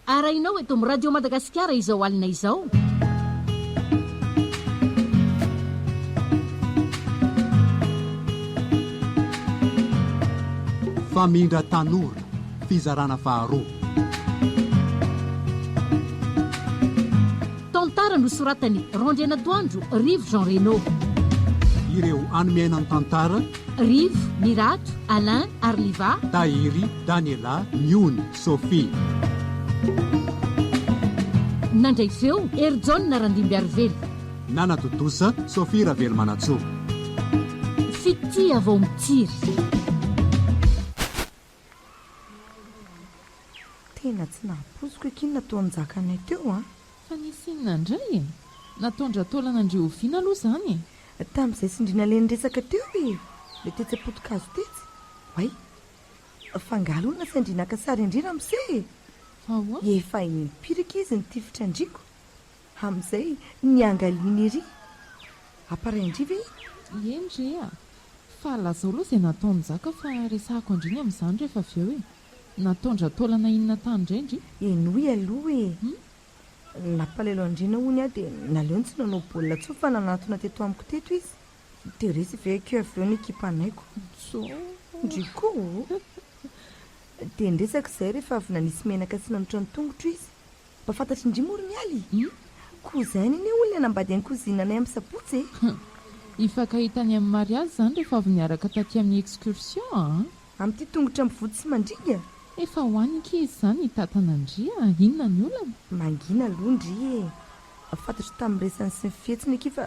arainao eto amin'ny radio madagasikara izao alina izao. Famindra tanora fizarana faharoa. Tantara nosoratany Randriana Doandro, Rivo Jean Renaud. Ireo anomenany tantara Rivo, Mirato, Alain, Arliva, Tahiry, Daniela, Miony, Sophie. Nandray feo Erjon Narandimby Arively. Nanadodosa Sophie Ravely Manatsoa. Fity avao mitiry. Tena tsy napoziko eky nataonjakanay teo fa nisinina indray natondra taolanandreo oviana aloha zany tamin'izay sindriana le niresaka teo le tetsy-potikazo tetsy way fangalo olona sandriana kasary indrina amin'izay efa impirika izy nitifitra andriko amin'izay niangaliana ery aparaindriva endrea fa lazao aloha izay nataonjaka fa resahako andriny amin'izany rehefa avy eo natondra taolana inona tany indraindry enoy aloha napalelo andrina hony dia naleony tsy nanao baolina tsoa fa nanatona teto amiko teto izy dia resy vekeo avy eo ny ekipanaiko ndriko dia ndresaka izay rehefa avy nanisy menaka sy nanotra ny tongotro izy mba fantatry indrimory mialy kozany iny olona nambady any kozinanay amin'ny sabotsy ifankahitany amin'ny mariazy zany rehefa avy niaraka taty amin'ny excursion amin'ity tongotra mivody sy mandringa efa hoaniky izy zany hitantanandria inona ny olana mangina londry fantatro tamin'ny resany sy ny fihetsiny ekifa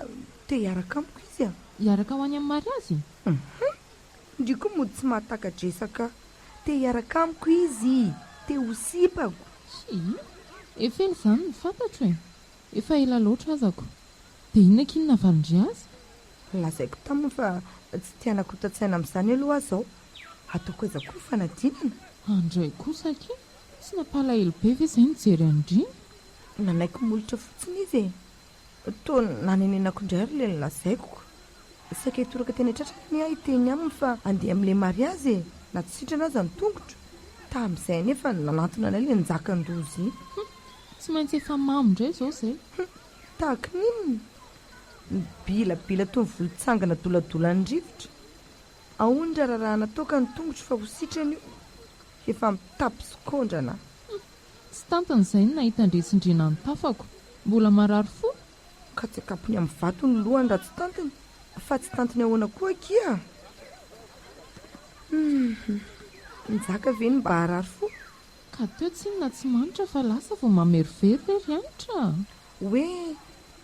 te hiaraka amiko izy hiaraka ho any amin'ny mariazy ndriko mody tsy mahatakadresaka te hiaraka amiko izy te hosipako efa ely zany ny fantatro efa ela loatra azako dia inona kinona valindry azy lazaiko taminy fa tsy tianako tatsaina amin'izany aloha azao ataoko eza koa fanadinana andray kosaka sy nampalahelo be ve izay nijery andriny nanaiko molotra fotsiny izy to nanenenako indray ary le nilazaiko saika hitoraka teny tratraka ny ahiteny aminy fa andeha amin'le mariazy na tsitrana azy ny tongotro tamin'izay nefa nanantona anay le njaka ndozy tsy maintsy efa mamy indray izao izay tahaka ninona bilabila toy ny volontsangana doladolan'ny rivotra aondra raha nataoka ny tongotro fa ho sitrana io efa mitapisokondrana tsy tantan'izay ny nahita ndresindrina ny tafako mbola marary fo ka tsy akapony amin'ny vato ny lohany raha tsy tantiny fa tsy tantiny ahoana koa kia njaka ve ny mba harary fo ka teo tsinona tsy manitra fa lasa vao mamerivery anitra hoe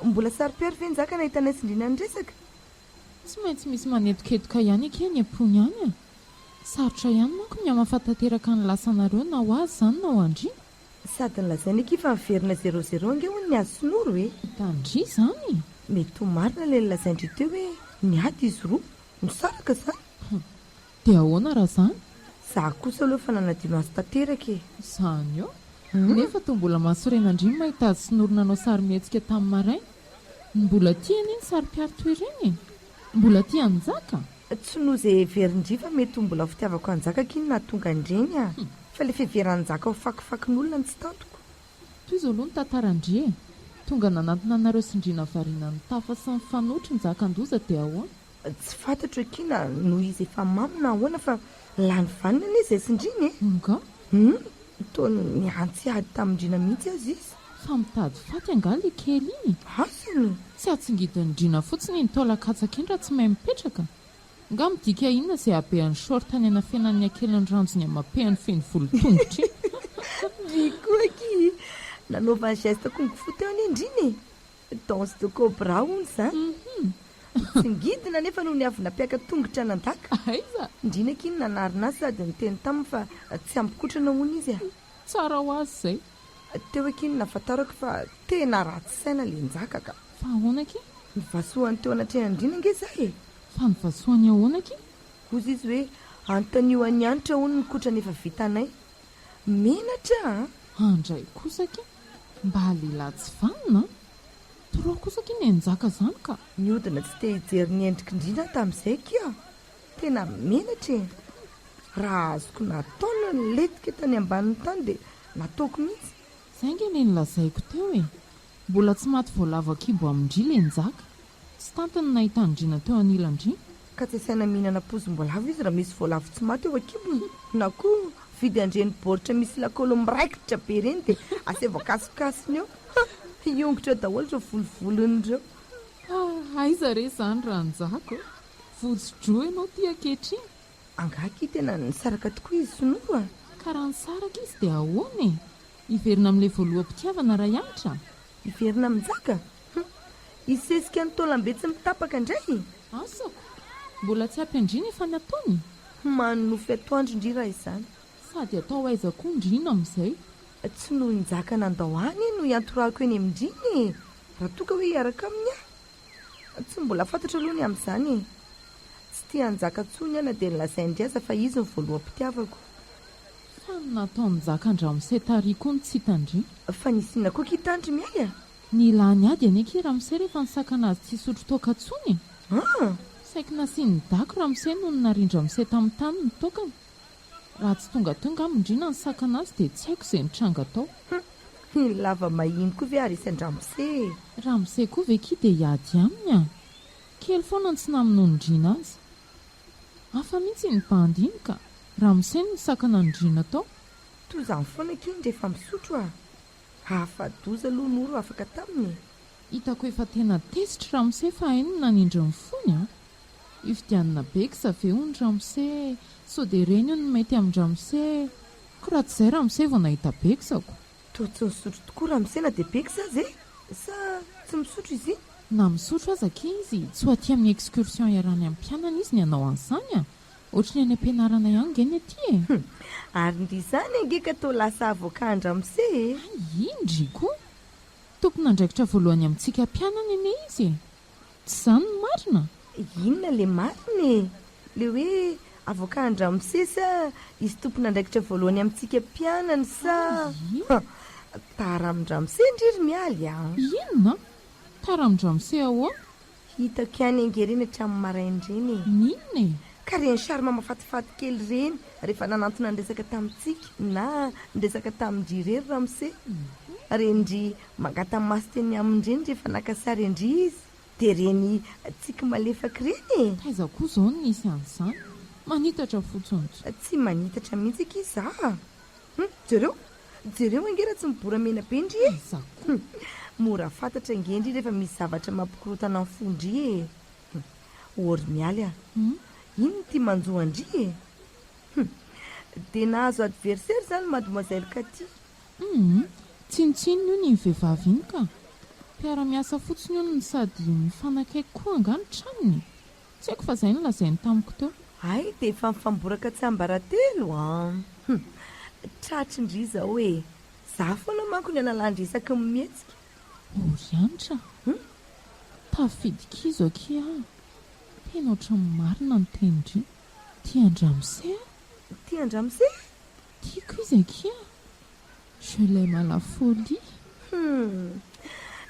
mbola sary-piary ve njaka nahitanay sindrina ny resaka tsy maintsy misy manetoketoka ihany ekeny ampony any sarotra ihany manko ny amafantateraka ny lasanareo na ho azy zany na ho andri sady nylazainy ekifa miverina 00 ange ho ny azo sonoro hoe tandry zany mety ho marina le nilazaindry teo hoe niady izy roa misaraka zany dia ahoana raha zany za kosa aloha fa nanadino azy tanteraka zany eo nefa to mbola masorenandriny mahita azy sonorona anao sary mihetsika tamin'ny maraina mbola tiany iny sary-piary toereny mbola tia anjaka tsy noho izay verindri fa mety ho mbola fitiavako anjaka kiny na tonga indreny fa le fiveranjaka ho fakifakin'olona ny tsy tantoko toy izao aloha ny tantarandri tonga nanantona anareo sindriana variana ny tafa sy ny fanotry njakan-doza dia ahoana tsy fantatro ekina noho izy efa mamina ahoana fa lany vanina anie izay sindriny nga tony niantsiady tamindrina mihitsy azy izy fa mitady faty angaly kely iny asany tsy atsingidindrina fotsiny ny taolakatsaka iny raha tsy mahay mipetraka nga midika inona izay abehan'ny short any ana fiainan'ny akeliny ranjony amapehany feny volotongotra ikoaky nanaovany geste kongo foto eo any indriny danse de cobra hony zany tsy ngidina nefa noho ny avy nampiaka tongotra nandaka aiza indrina kiny nanarina azy sady nyteny taminy fa tsy ampikotrana hony izy tsara ho azy zay teo ekiny nafantarako fa tena ratsy saina le njaka ka fa ahoanaky nivasoany teo anatrehana indrina nge zay fa nivasoany ahoanaky ozy izy hoe antanio any anitra hony nikotra nefa vitanay menatra andray kosaky mba halehilahy tsy vanina toroa kosaky ny anjaka zany ka niodina tsy te hijery ny endriky indrina tamin'izay kia tena menatra raha azoko nataona ny letika tany ambanin'ny tany dia nataoko mihitsy saingany ny lazaiko teo e, mbola tsy maty voalavo akibo amindry le njaka, tsy tantany nahita ndriana teo anilandry. ka tsy saina mihinana pozim-boalavo izy raha misy voalavo tsy maty eo akibony na koa vidy andreny baoritra misy lakolo miraikitra be reny dia asevakasokasiny eo iongotra daholo reo volovolon'ireo. Aiza re zany raha njako, votsodro ianao ty akehitriny. Angaky tena nisaraka tokoa izy sonoroa. Ka raha nisaraka izy dia ahoana e, iverina amin'ilay voaloha-pitiavana raha ihatra. Iverina aminjaka izy sesika ny taolambe tsy mitapaka indray. Asako, mbola tsy ampiandrina efa ny ataony. Manofy atoandro indri raha izany. Sady atao aiza koa indrina amin'izay. Tsy noho njaka nandao any no iantorako eny amindriny raha toka hoe hiaraka amin'ny tsy mbola fantatra aloha ny amin'izany. Tsy tia njaka tsony ana dia nilazay indriaza fa izy ny voaloha-pitiavako. Fa natao njaka andramosay tary koa ny tsy hitandry. Fa nisinona koa kitandry miay Ny lany ady any aky ramosay rehefa nisakana azy tsy sotro toaka tsony. Saiko nasiany dako ramosay noho ny narindra ramosay tamin'ny tany ny tokana. Raha tsy tonga amindrina ny sakana azy dia tsy haiko izay nitranga tao. Lava mahiny koa ve ary isan-dramosay. Ramosay koa ve ki dia hiady aminy a. Kely foana tsy namin'ondrina azy. Hafa mihitsy ny mpandinika. Ramosay ny sakana ndrina tao. Tozany foana kiny rehefa misotro hafa-doza aloha noro afaka taminy. Hitako efa tena tesitra ramosay fa hainy nanindry ny fony a. Ifidianina beksa ve hono ramosay, sao dia reny io ny mety amin'ny ramosay. Ko raha tsy izay ramosay vao nahita beksako. Toa tsy misotro tokoa ramosay na dia beksa azy sa tsy misotro izy? Na misotro aza ke izy, tsy ho aty amin'ny excursion iarany amin'ny mpianana izy ny hanao an'izany a. Ohatrany any am-pianarana ihany geny aty Ary ndry izany angeka tao lasa avoka andramosay indry koa. Tokony andraikitra voalohany amintsika mpianana ene izy. Tsy izany no marina. Inona le marina le hoe avoka andramosay sa izy tompony andraikitra voalohany amintsika mpianana sa tara amindramosay ndriry mialy Inona? Tara amindramosay ahoana? Hitako ihany angereny hatramin'ny marain'ireny. Ninona e? Ka reny sarima mafatifaty kely reny rehefa nanantona nresaka tamintsika na nresaka tamindry rery ramosay. Rendry mangata maso teny amindreny rehefa nakasary indry izy dia reny tsika malefaka reny Aiza koa izao no nisy an'izany. Manitatra fotsiny. Tsy manitatra mihitsy aky jereo angera tsy miboramena be indry Aiza koa. Mora fantatra ngendry rehefa misy zavatra mampikorotana ny fondry ory mialy ino no tia manjoa andry dia nahazo adversaire zany mademoiselle Katy. Tsinitsiny io ny vehivavy iny ka. Mpiara-miasa fotsiny io no sady mifanakaiky koa angano tranony. Tsy haiko fa izay no lazainy tamiko teo. Ay dia efa mifamboraka tsy ambaratelo tratry indry izao za foana manko ny analandry isaky mihetsika. Orianitra tafidikizo aky tena ohatran'ny marina ny tenindry. Tia andramosay Tia andramosay tiako izy aky je l'aime à la folie.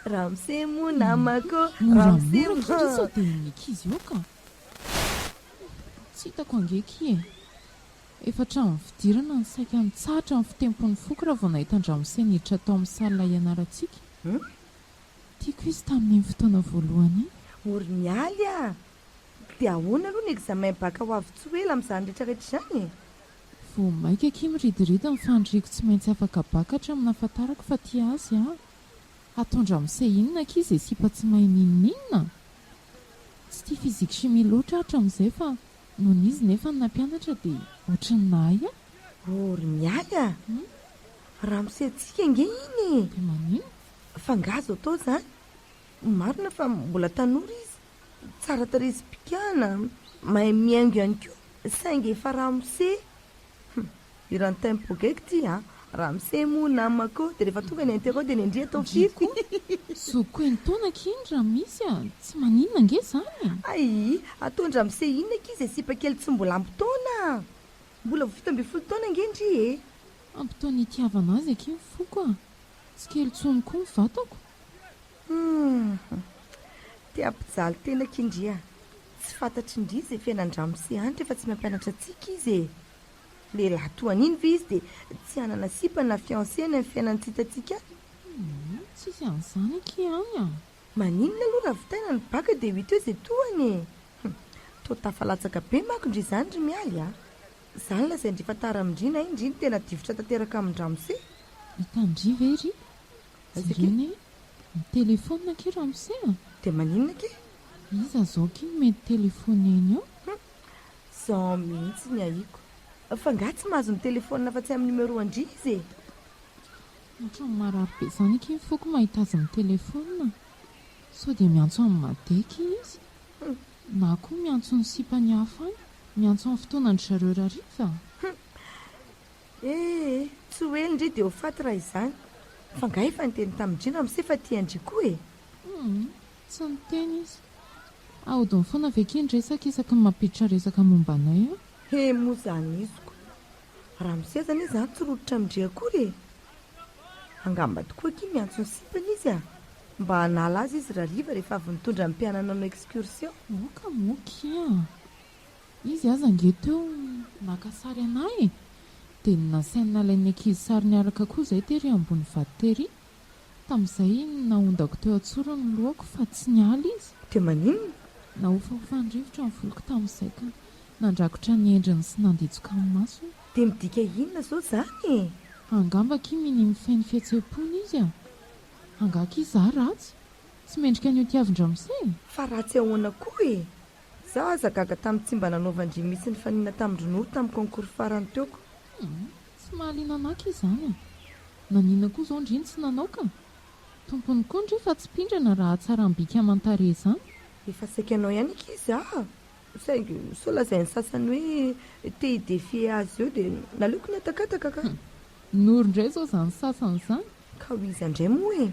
Ramosay moa namako Ramosay moa dia nikizy io ka. Tsy hitako angeky efa hatramin'ny fidirana ny saika mitsahatra amin'ny fitempon'ny foko raha vao nahita andramosay niditra tao amin'ny salina ianarantsika. Tiako izy tamin'ny fotoana voalohany. Ory mialy dia ahoana aloha ny examen baka ho avy tsy ho ela amin'izany rehetrarehetra izany Vao maika aky miridorida ny fandriako tsy maintsy afaka bakatra amin'ny ahafantarako fa tia azy atao andramosay inona aky izy sipa tsy mahay ninona. Tsy tia fizika chimie loatra hatramin'izay fa noho n'izy nefa ny nampianatra dia ohatran'ny nahay Ory mialy ramosay antsika ange iny dia manino. fangazo atao zany marina fa mbola tanora izy tsara tarezy pikana mahay miaingo ihany koa saingy efa ramosay irany tempogeky ty ramosay moa namako dia rehefa tonga ny interro dia ny andria atao firy Zoko ny taona kiny raha misy tsy maninona ange izany. ay ataondry ramosay inona aky izy sipa kely tsy mbola ampitaona mbola vao 17 taona angendry Ampitaony itiavana azy aky ny foko tsy kely tsony koa ny vatako. tia ampijaly tena kindria tsy fantatry indry izay fiainan-dramosay any rehefa tsy mampianatra antsika izy lehilahy toan'iny ve izy dia tsy hanana sipana fiancena ny fiainantsitatsika tsisy an'izany ky any a maninona aloha raha vitaina ny baka dia hita eo izay toany to tafalatsaka be manko indry izany ry mialy a izany lazaindry efa taramindrina indry ny tena divotra tanteraka amin-dramose hitandry ve ry zireny mitelefona ke ramose a dia maninona ke iza zao ky mety telefona eny eo zao mihitsy ny ahiko fa nga tsy mahazo ny telefona fa tsy amin'ny numero andry izy ohatrany marary be izany ky foko mahita azy amin'ny telefona sao dia miantso amin'ny madeky izy na koa miantso ny sipany hafa any miantso amin'ny fotoanany zareo rariva tsy hoe indry dia ho faty raha izany fa nga efa nyteny tamindrina amin'se fa tia andry koa tsy niteny izy ahodiny foana avekeny resaka isaka ny mampiditra resaka mombanay a moa zany iziko raha misezana izy zany tsy rototra amindry akory angamba tokoa ky miantso ny sipana izy a mba hanala azy izy rariva rehefa avy nitondra ny mpianana no excursion oka moky a izy aza angeteo nakasary anay dia nasainy nalain'ny ankizy sary niaraka koa izay tery ambony vaditery tamin'izay naondako teo atsora ny lohako fa tsy nialy izy dia maninona nahofaofandrivotra ny voloko tamin'izay ka nandrakotra ny endriny sy nanditsoka amin'ny maso dia midika inona zao zany angamba ky miny mifainy fihetsehampony izy a angaka iza ratsy tsy mendrika an'io tiavin-dramose fa ratsy ahoana koa zaho aza gaga tamin'ny tsy mba nanaovandry misy ny fanina tamin-dronoro tamin'ny concours farany teoko tsy mahaliana anaka izany a nanina koa izao ndriny tsy nanao ka tompony koa ndry fa tsy pindrana raha tsara mbika amantare izany efa saika anao ihany ky izy saingy so lazainy sasany hoe te hidefie azy eo dia naleoko ny atakataka ka noro indray zao izany sasany izany ka ho izy andray moa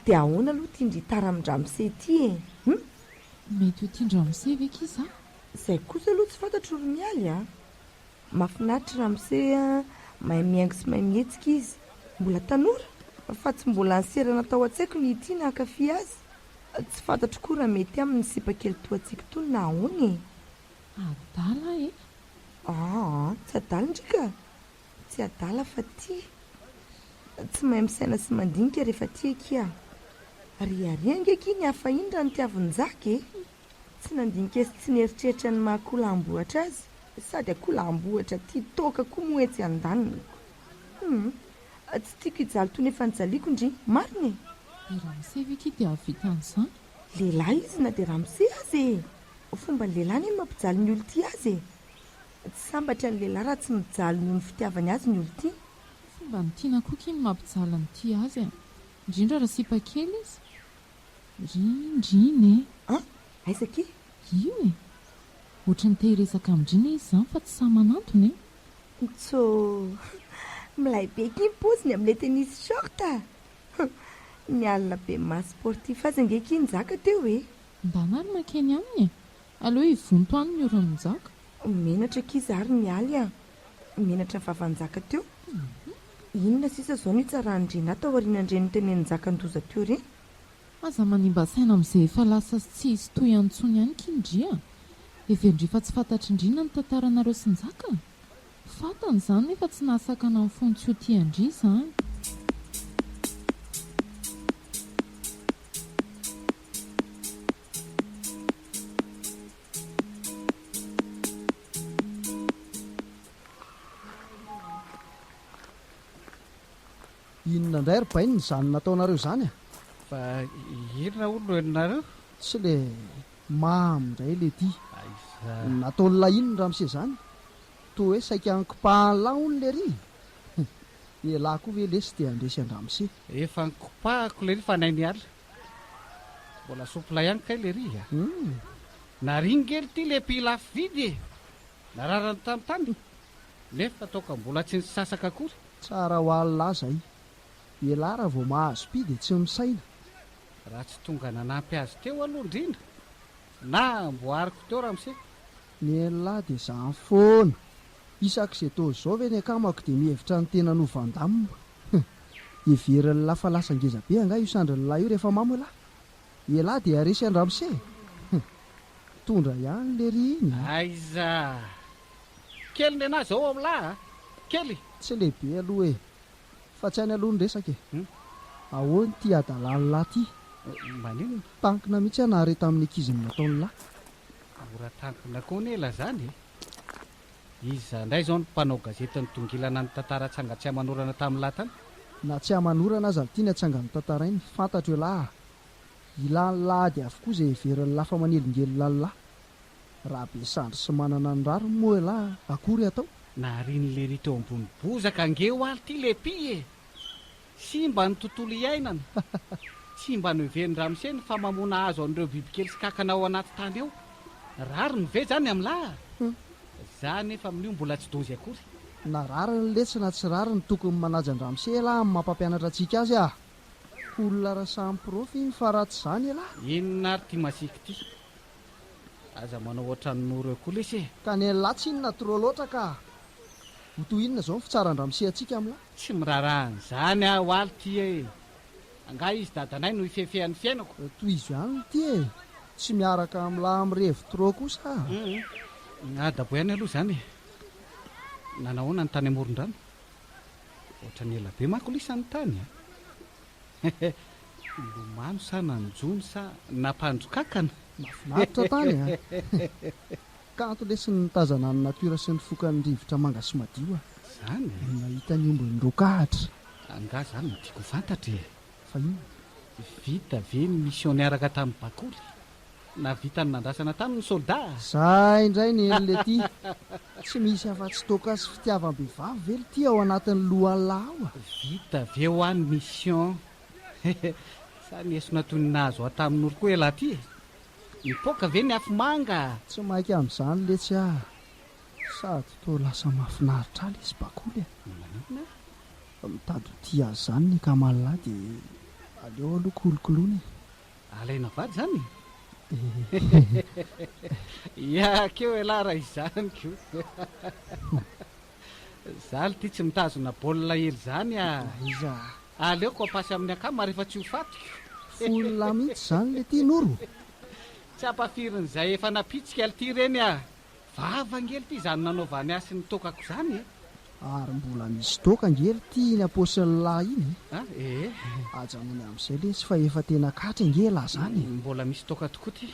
dia ahoana aloha tiandry taramin-dramose ty mety ho tian-dramose ve ky za izay kosa aloha tsy fantatro ry mialy a mahafinaritra ramose mahay miaingo sy mahay mihetsika izy mbola tanora fa tsy mbola anserana tao an-tsaiko ny ity na akafi azy tsy fantatro koa raha mety amin'ny sipakely toantsika tony na ahoany adala tsy adala ndrika tsy adala fa ty tsy mahay misaina sy mandinika rehefa tyakia riariangeky ny hafa indra ny tiavin-jaka tsy nandinika sy tsy nieritreritra ny mahakolamboatra azy sady akolamboatra tia toka koa moetsy an-daniny tsy tiako hijaly toy ny efa nijaliako indry mariny dia ramose ve ky dia avita an'izany lehilahy izy na dia ramose azy fomba ny lehilahy ny mampijaly ny olo ty azy tsy sambatra ny lehilahy raha tsy mijaly noho ny fitiavany azy ny olo ty fomba ny tiana koa ky ny mampijaly ny ty azy indrindra raha sipa kely izy rindriny aizaky io ohatra ny tehiresaka amindrina izy izany fa tsy samanantony so milay be ky nypoziny amin'ilay tenisy shorta ny alina be mas sportif azy angeky nyjaka teo ndanary makeny aminy aloha ivonto any ny orony njaka menatra kizy ary mialy menatra ny vavanjaka teo inona sisa zao ny tsarandrena atao arinandreny teneny njakan-doza teo reny aza manimba saina amin'izay efa lasa tsy izy toy antsony ihany kindria evendry fa tsy fantatry indrina ny tantaranareo sy njaka fantany izany nefa tsy nahasakana amin'ny fony tsy ho tiandry izany inona indray ry bainy ny zany nataonareo izany fa irina olo enareo tsy le mamindray le ty nataon'la inony raha mise zany to hoe saika ankopahanylahy ony le ry ny lahy koa ve lesy dia andresy an-dramose efa nkopahako le ry fa nay ny ala mbola sopila ihany kay le ry naringely ty le pilafy vidy nararany tamintany nefa taoka mbola tsy ny sasaka akory tsara ho alina zay ialahy raha vao mahazo pi dia tsy misaina raha tsy tonga nanampy azy teo aloha indrindra na mboariko teo raha mise ny lahy dia zany foana isak'izay tao zao ve ny akamako dia mihevitra ny tena novandamina everiny lafa lasa ngezabe anga io sandriny lahy io rehefa mamo lahy ialahy dia aresy an-dramose tondra ihany le ry iny aiza kely ny anazy ao amlahy kely tsy lehibe aloha e fa tsy any aloha ny resaka e ahoany ty adalany lahy ty manino tankina mihitsy anahare tamin'ny ankizy ny nataony lahy oratankina koa ny ela zany izy ndray zao ny mpanao gazetiny tongilana ny tantara tsangatsy amanorana tamin'ny lahy tany na tsy hamanorana azy ty ny atsangany tantarainy fantatro e lahy ilany lahady avokoa zay heverin'ny lafa manelingely lalilahy raha be sandry sy manana ny rariny moa e lahy akory atao nariny le ry teo ambony bozaka angeo aly ty lepi e sy mba ny tontolo iainana tsy mba no heveriny ramose ny fa mamona azo an'ireo bibikely sy kakana ao anaty tany ao rary ny ve zany amlahy za nefa amin'io mbola tsy dozy akory na rary ny letsina tsy rary ny tokony manaja ny ramose lahy amin'ny mampampianatra antsika azy olona raha samy profy fa ratsy zany e lahy inona ary ty masiky ty aza manao ohatranynoro eo koa lesy e ka ny lahy tsy inona toro loatra ka hoto inona zao ny fitsarany ramose atsika amin'lahy tsy mirarahanyzany aho aly ty e angah izy dadanay no ifefehan'ny fiainako toy izy ihany ty e tsy miaraka amin'lahy ami'revo tro kosa adabo ihany aloha zany nanahoana ny tany amoron-drano ohatra ny ela be manko lisan'ny tany lomano sa nanjony sa nampandrokakana mafinaritra tany kanto lesiny nitazana ny natiora sy ny fokan'ny rivotra manga sy madio zany nahita ny ombony rokahatra angah zany no tiako fantatra e fa ino vita ve ny missioniaraka tamin'ny bakoly na vita ny nandrasana tamin'ny solda zay indray ny en'le ty tsy misy afa-tsy toka sy fitiavam-behivavy vely ty ao anatin'ny lohan'ny lahy ao vita ve ho any mission sa ny esona toy ny nahazo ao tamin'olo koa ela ty mipoka ve ny afo manga tsy mainka amin'izany letsy sady to lasa mahafinaritra aly izy bakoly mitady ty azy zany ny kamalalahy dia aleo aloha kolokoloany alaina vady zany iakeo ela raha izany ko zaly ty tsy mitazona baolina hely zany iza aleoko apasy amin'ny akama rehefa tsy ho fatiko folona mihitsy zany le ty noro tsy ampafirin'izay efa napitsika aly ty reny vavangely ty zany nanaovany asy ny tokako zany ary mbola misy toka angely ty ny aposin'ny lahy iny ajanony amin'izay le tsy fa efa tena katra angela zany mbola misy toka tokoa ty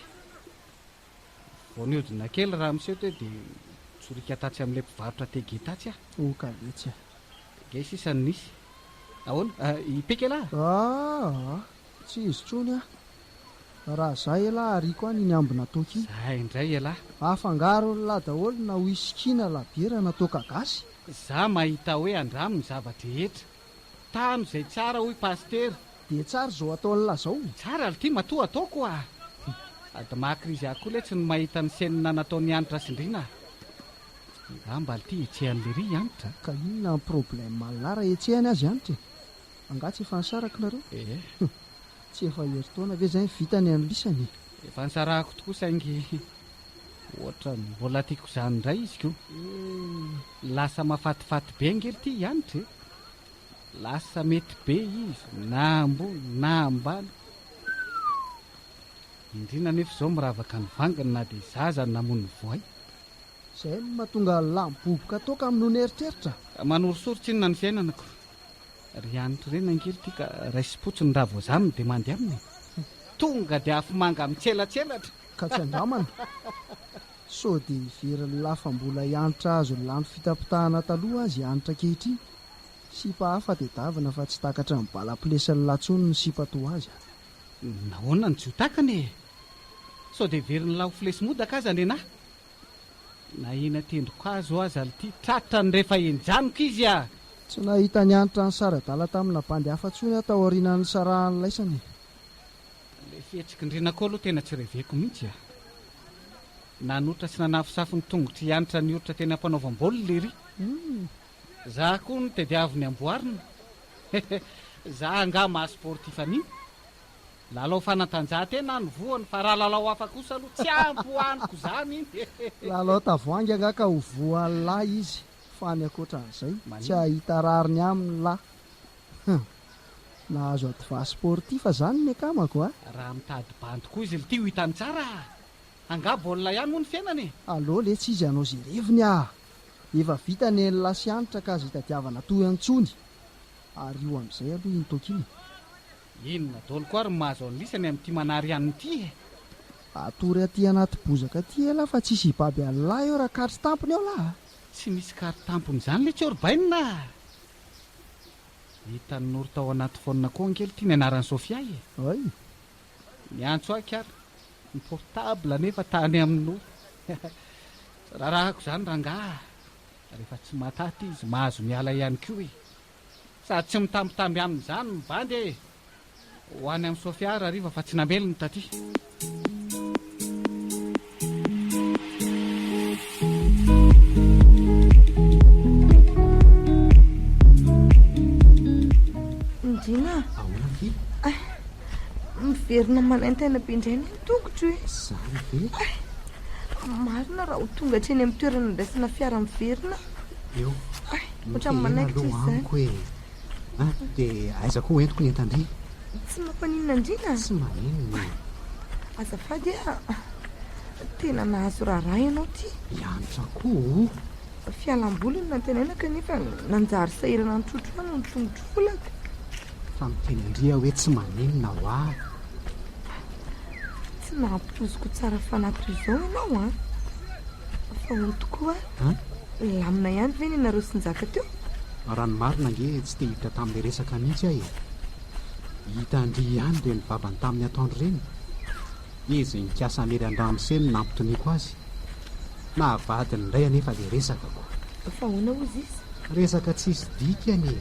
voaniodina kely raha miseo te dia tsorika tatsy amin'ilay mpivarotra tegetatsy okaletsy ge sisany nisy ahoana ipekela tsy izy trony raha zay elahy ariko any ny ambina toka iny zay indray elahy afangaro ny lahy daholo na hoisikina labiera na toka gasy za mahita hoe andramo ny zavadrehetra tano izay tsara hoy pastery dia tsara zao ataon'ny lahy zao tsara ly ty matoa ataoko ady mahakrizy akoa le tsy ny mahita ny senina nataony anitra sindrina ngamba ly ty etsehan'le ry anitra ka inona ny problème malinara etsehany azy anitra angatsy efa nisaraka nareo tsy efa heritaona ve zay vitany anylisany efa nisarahako tokoa saingy ohatra mbola tiako zany indray izy ko lasa mahafatifaty be angely ty anitra lasa mety be izy na ambony na ambany indrina nefa izao miravaka ny vangany na dia zaza ny namon'ny voay zay no mahatonga lamboboka toka amin'no ny eritreritra manorosoritsy inona ny fiainanako ry anitra ireny angely ty ka raisipotsiny raha voazaminy dia mandeha aminy tonga dia afomanga mitselatselatra ka tsy andramana so dia iverin'ny lafa mbola hianitra azo ny lano fitapitahana taloha azy hianitra kehitriny sipa hafa dia davina fa tsy takatra ny balapilesin'ny latsony ny sipato azy nahoana ny tsy ho takany so dia iverin'ny laho filesy modaka azy andenahy na ina tendroko azo azy aly ty tratra ny rehefa enjanoko izy tsy nahita ny anitra ny saradala tamina bandy hafa-tsony atao aorianany sarahany laisany le fihetsikindrina koa aloha tena tsy reveko mihitsy nanotra sy nanafosafo ny tongotry hianitra ny oritra tena ampanaovam-baolina le ry za koa no tediavo ny amboarina za angah mahasportif an'iny lalao fanatanjahantena ny voany fa raha lalao hafa kosa aloha tsy ampoaniko zany iny lalao tavoangy anga ka ho voan'ny lahy izy fa ny akoatran'izay tsy ahita rariny amin'ny lahy nahazo adva sportifa zany ny akamako raha mitady bandy koa izy ly ty ho hitany tsara angah baolina ihany moa ny fiainany aloha le tsy izy anao zay reviny efa vita ny lasianitra ka azo hitadiavana toy antsony ary io amin'izay aloha iny tokiny inona dolo koa ary mahazo an'lisany amin'ity manary ihany ity atory aty anaty bozaka aty ela fa tsisy hibaby an'lahy eo raha katry tampony ao lahy tsy misy kary tampony izany le tsorbainina hitany noro tao anaty fonina koa ankely tia ny anaran'ny Sofia ay miantso aky ary ny portable nefa tany amin'olo rahako izany rangaha rehefa tsy mataty izy mahazo miala ihany koa sady tsy mitambitamby amin'izany mibandy ho any amin'ny Sofia raha riva fa tsy namelony taty Ndrina miverina manaintena be indray ny tongotro zany ve marina raha ho tonga hatreny amin'ny toerana ndraisana fiara miverina eo ohatra manaikitra izy zany amiko hoe dia aizako ho entiko ny entandry tsy mampanina Ndrina tsy manenony azafady tena nahazo raharaha ianao ty ianitra koa fialam-boly no nantenaina kanefa nanjary sahirana ny trotroany ny tongotro volaka fa miteny andria hoe tsy manenona ho ahy tsy nahampitoziko tsara fanaky izao ianao fa ho tokoa lamina ihany ve ny nareo sinjaka teo raha ny marina nge tsy te hiditra tamin'ilay resaka mihitsy ahy hitandry ihany dia nivavany tamin'ny ataondro reny izy nikasa mery andramoseny nampitoniako azy na avadiny indray anefa dia resaka ko fa hoana ozy izy resaka tsisy dikany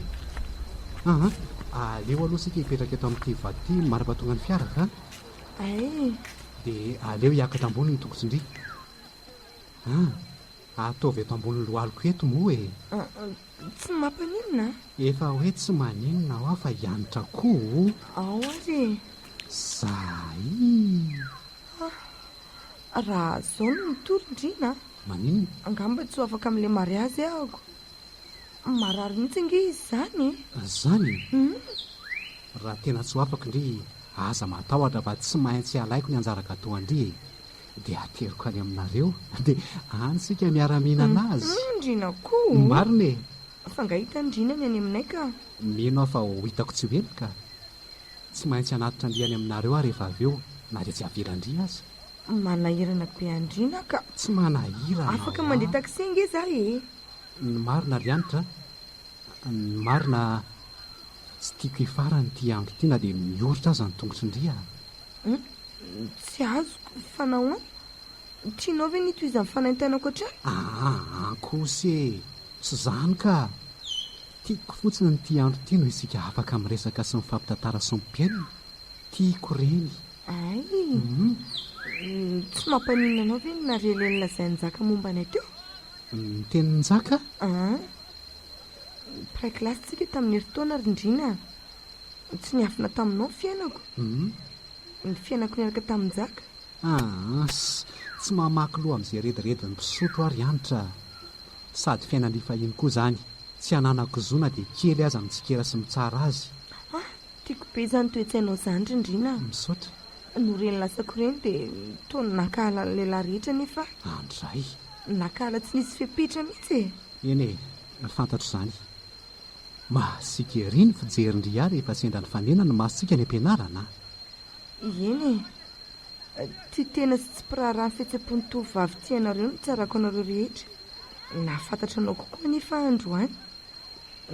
aleo aloha sika hipetraka eto amin'ity vaty mari-patonga ny fiaraka ay dia aleo hiakatra ambony ny tokotry-ndry ataovy eto ambony loaliko eto moa tsy mampanina efa hoe tsy maninona ho aho fa hianitra koa ao ary zay raha zao no mitory Ndrina maninona angamba tsy ho afaka amin'ilay mariazy ahako marary mihitsy nge izy zany zany raha tena tsy ho afaka indry aza matahotra fa tsy maintsy alaiko ny anjaraka atao andry dia ateriko any aminareo dia any sika miara-mihinana azy Ndrina koa marina fa ngahita Ndrina ny any aminay ka mino aho fa ho hitako tsy hoely ka tsy maintsy anatitra andriany aminareo aho rehefa avy eo na dia tsy avirandry azy manahirana be Ndrina ka tsy manahirana afaka mandeha taxi nge zah ny marina ry anitra ny marina tsy tiako hifarany ty andro ty na dia mioritra aza ny tongotry-ndria tsy azoko fanao tianao ve nito izy amin'ny fanaintainako hatrany ankosy sy zany ka tiako fotsiny ny ty andro ty no isika afaka miresaka sy mifampitantara sy mimpiainina tiako reny ay tsy mampanina anao ve narelelona izay nijaka momba anay teo ny tenin'ny jaka praikilasy tsika tamin'ny heritaona ry Ndrina tsy niafina taminao fiainako ny fiainako niaraka tamin'ny jaka tsy mamaky loha amin'izay redirediny mpisotro ary anitra sady fiainan'ifahiny koa zany tsy hananako zona dia kely aza mitsikera sy mitsara azy tiako be zany toetsainao zany ry Ndrina misaotra noreny lasako reny dia tony nakahala ny lehilahy rehetra nefa andray nakahala tsy nisy fepitra mihitsy eny fantatro izany masika ery ny fijerindry ary efa sendra ny fanena ny masitsika ny ampianarana eny ty tena sy tsy piraharaha ny fihetsam-pony tovavy ty anareo no tsarako anareo rehetra nafantatra anao kokoa nefa androany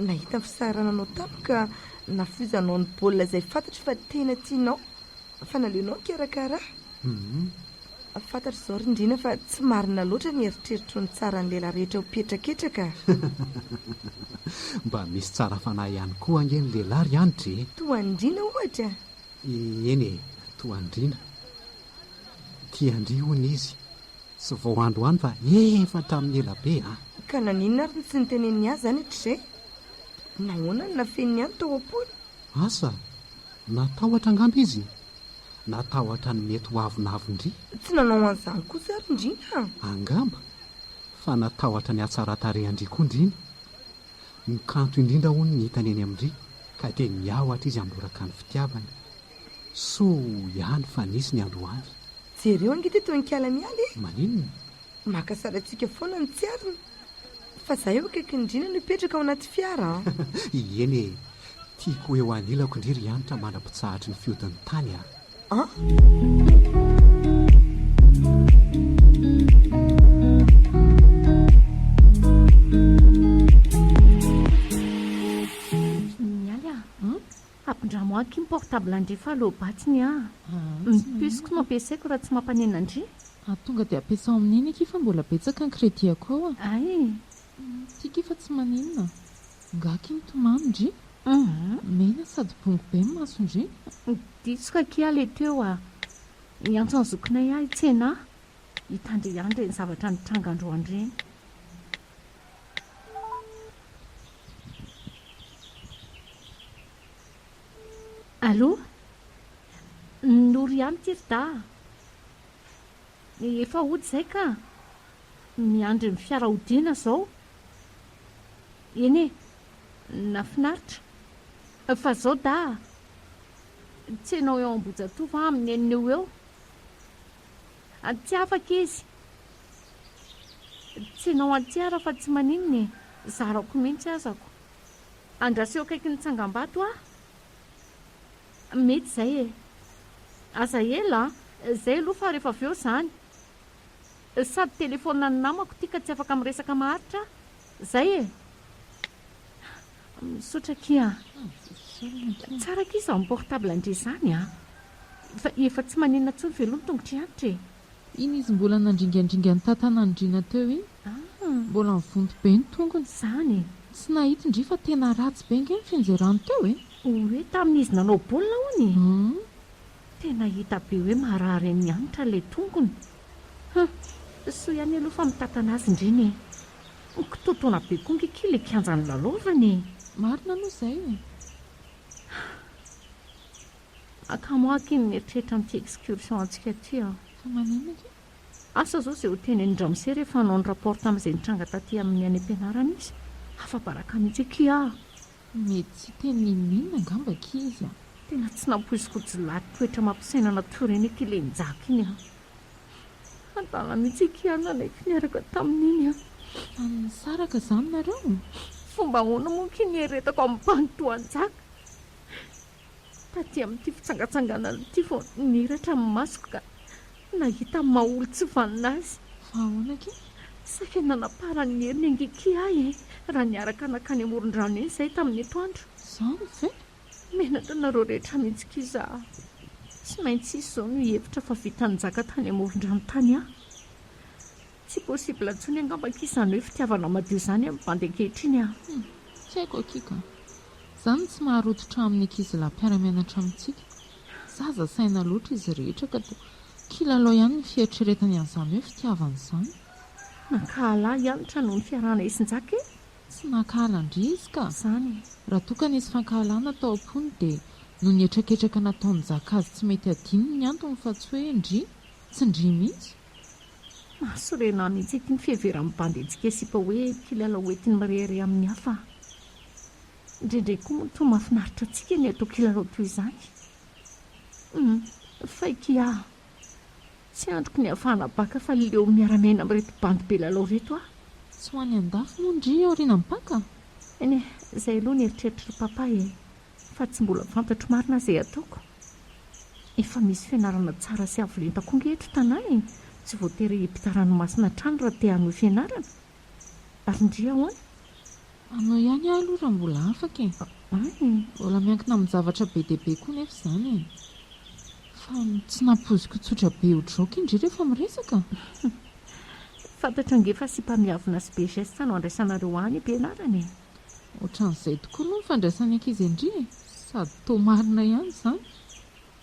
nahita fisarananao tamika nafizanao ny baolina izay fantatry fa tena tianao fa naleonao karakaraha fantatra izao ry Ndrina fa tsy marina loatra ny eritreritro ny tsara ny lehilahy rehetra ho petraketraka mba misy tsara fanahy ihany koa ange ny lehilahy ry anitra toandrina ohatra eny toandrina tiandry hono izy sy vao andro any fa efatra amin'ny ela be ka naninona ary ny tsy niteneniny azy zany hatr'izay nahoana ny nafeniny ihany tao am-pony asa natahotra angamba izy natahotra ny mety ho avonavondry tsy nanao an'izany kosa ry Ndrina angamba fa natahotra ny atsaratarehandry koa Ndrina mikanto indrindra hono ny hitany eny amindry ka dia miahotra izy amboraka ny fitiavany soa ihany fa nisy ny androany jereo angety eto nikiala mialy maninona maka sara antsika foana ny tsiarina fa zahay eo akaiky indrina no hipetraka ao anaty fiara. Eny e, tiako eo anilako indriry ianitra manam-pitsahatry ny fiodin'ny tany Ah? Ampindramo aky ny portable andrefa alohabatsiny mipisiko no ampiasaiko raha tsy mampanena andry. Tonga dia ampiasao amin'iny aky fa mbola betsaka ny krediako ao Ay. Tika fa tsy maninona. Ngaky ny tomano ndry. Mena sady bongo be ny maso ndry. Disika kia le teo miantso ny zokinay itsena hitandre ihany reny zavatra nitranga androany reny. Allo? Nory ihany tirda. Efa hody izay ka. Miandry ny fiara hodiana izao. Eny e, nafinaritra. Fa zao da. Tsy hainao eo Ambohijatovo amin'ny enina eo. Tsy afaka izy. Tsy hainao antiara fa tsy maninona e. Zarako mihitsy azako. Andraseo akaiky ny tsangam-bato mety izay e. Aza ela izay aloha fa rehefa avy eo izany. Sady telefona ny namako tika tsy afaka miresaka maharitra. Izay e. Misaotra kia. Tsara kiza amin'ny portable andre izany fa efa tsy maninona tsony velony tongotra antitra e. Iny izy mbola nandringandringa ny tantanandrina teo iny. Mbola nivonto be ny tongony. Izany. Tsy nahita ndry fa tena ratsy be nge ny finjerany teo e. Hoe tamin'izy nanao baolina hony. Tena hita be hoe marary ny anitra ilay tongony. So ihany aloha fa mitantana azy indriny e. Kitotoana be konga ky le kianjany lalaovany. Marina aloha izay e. Akamoaky ny mieritreritra amin'ity excursion antsika ty Fa maninona ke? Asa zao izay ho teny Indramose rehefa hanao ny rapport tamin'izay nitranga taty amin'ny any am-pianarana izy. Afa-baraka mihitsy aky Mety tsy teny ninona angamba izy Tena tsy nampoizikojilaty toetra mampisaina natoreny aky le njaka iny Antala mihitsy aky nanaiky niaraka tamin'iny Ny saraka izany nareo. Fomba ahoana moa ky nieretako amin'ny mpanotoan-jaka. Taty amin'ity fitsangatsanganana ity vao niratra amin'ny masoko ka nahita maolo tsy vaninazy. Fa ahoana ke? Saika nanaparany heriny angiky ahy raha niaraka nakany amoron-drano eny izay tamin'ny atoandro. Izany ve? Menatra nareo rehetra mihitsy kiza. Tsy maintsy izy izao no hevitra fa vitan'ny zaka tany amoron-drano tany Tsy possible intsony angamba izany hoe fitiavana madio izany amin'ny bandy ankehitriny Tsy haiko akika. Izany tsy maharototra amin'ny ankizy lahy mpiara-mianatra amintsika. Zaza saina loatra izy rehetra ka kilalao ihany ny fieritreretany an'izany hoe fitiavana izany. Nakahala hianatra noho ny fiarahana isin-jaka Tsy nakahala ndry izy ka. Izany. Raha tokana isy fankahalana tao am-pony dia no nietraketraka nataon'ny zaka azy tsy mety adininy ny antony fa tsy hoe ndry. Tsy ndry mihitsy. Mahasorena mihitsy ity ny fiheveran'ny bandy antsika sipa hoe kilalao hoentiny mirehare amin'ny hafa. Indraindray koa moa toa mahafinaritra antsika ny atao kilalao toy izany. Faiky tsy androko ny hafana baka fa leo miara-miaina amin'ireto bandy be lalao reto Tsy ho any an-dafy moa ndry aoriana amin'ny baka. Eny izay aloha ny eritreritry papa fa tsy mbola fantatro marina izay ataoko. Efa misy fianarana tsara sy avo lenta koa eto tanàna Tsy voatery hipitaranomasina trano raha te hanao fianarana. Ary ndry ahoana? Anao ihany aloha raha mbola afaka e. Mbola miankina amin'ny zavatra be dia be koa nefa izany Fa tsy nampoziko tsotra be ohatr'izao indry rehefa miresaka. Fantatra angefa sy mpamiavona sy be geste no andraisanareo any am-pianarana Ohatran'izay tokoa aloha ny fandraisany ankizy indry Sady toa marina ihany izany.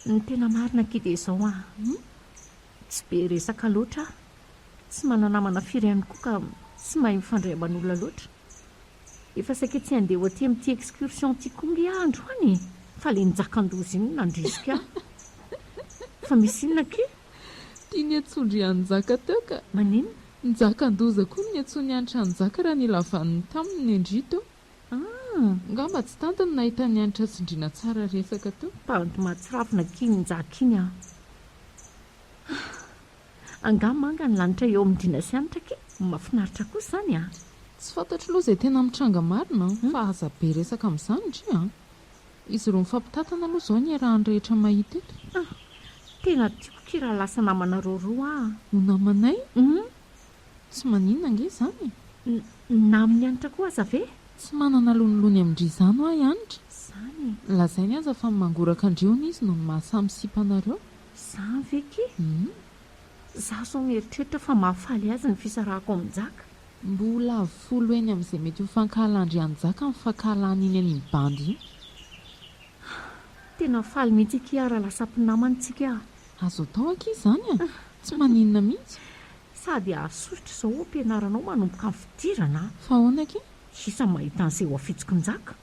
Ny tena marina aky dia izao Tsy be resaka loatra Tsy mananamana firy ihany koa ka tsy mahay mifandray amin'olona loatra. Efa saika tsy handeha ho aty amin'ity excursion ity kongy andro any fa le nijakan-dozy iny nandrisika Fa misy inona ke? Tiany atsondry anjaka teo ka. Maninona? Njakan-doza koa ny atsony anitra anjaka raha nilavaniny taminy andry teo. Ngamba tsy tantany nahita ny anitra tsindriana tsara resaka teo. Bandy mahatsiravina ky njaka iny Angamba manga ny lanitra eo amin'ny drina sy anitra ke mahafinaritra koa izany Tsy fantatro aloha izay tena mitranga marina fa aza be resaka amin'izany ndria izy roa mifampitatana aloha izao ny arahany rehetra mahita eto. Tena tiako kira lasa namanareo roa Ho namanay? Tsy maninona ange izany? na amin'ny anitra koa aza ve? Tsy manana lonolony amindry izany ho ahy anitra. Izany Lazainy aza fa mangoraka andreony izy no ny mahasamy sipanareo. izany ve ki? Zaho zao mieritreritra fa mahafaly azy ny fisarahako amin'Jaka. Mbola folo eny amin'izay mety ho fankahalandry anjaka ny fankahalany iny any bandy iny. Tena faly mihitsy kiara lasa mpinamantsika. Azo atao anky izany a? Tsy maninona mihitsy. Sady ahasosotra izao ampianaranao manomboka amin'ny fidirana. Fa ahoana ake? Sisa mahita an'izay ho afitsokon-jaka.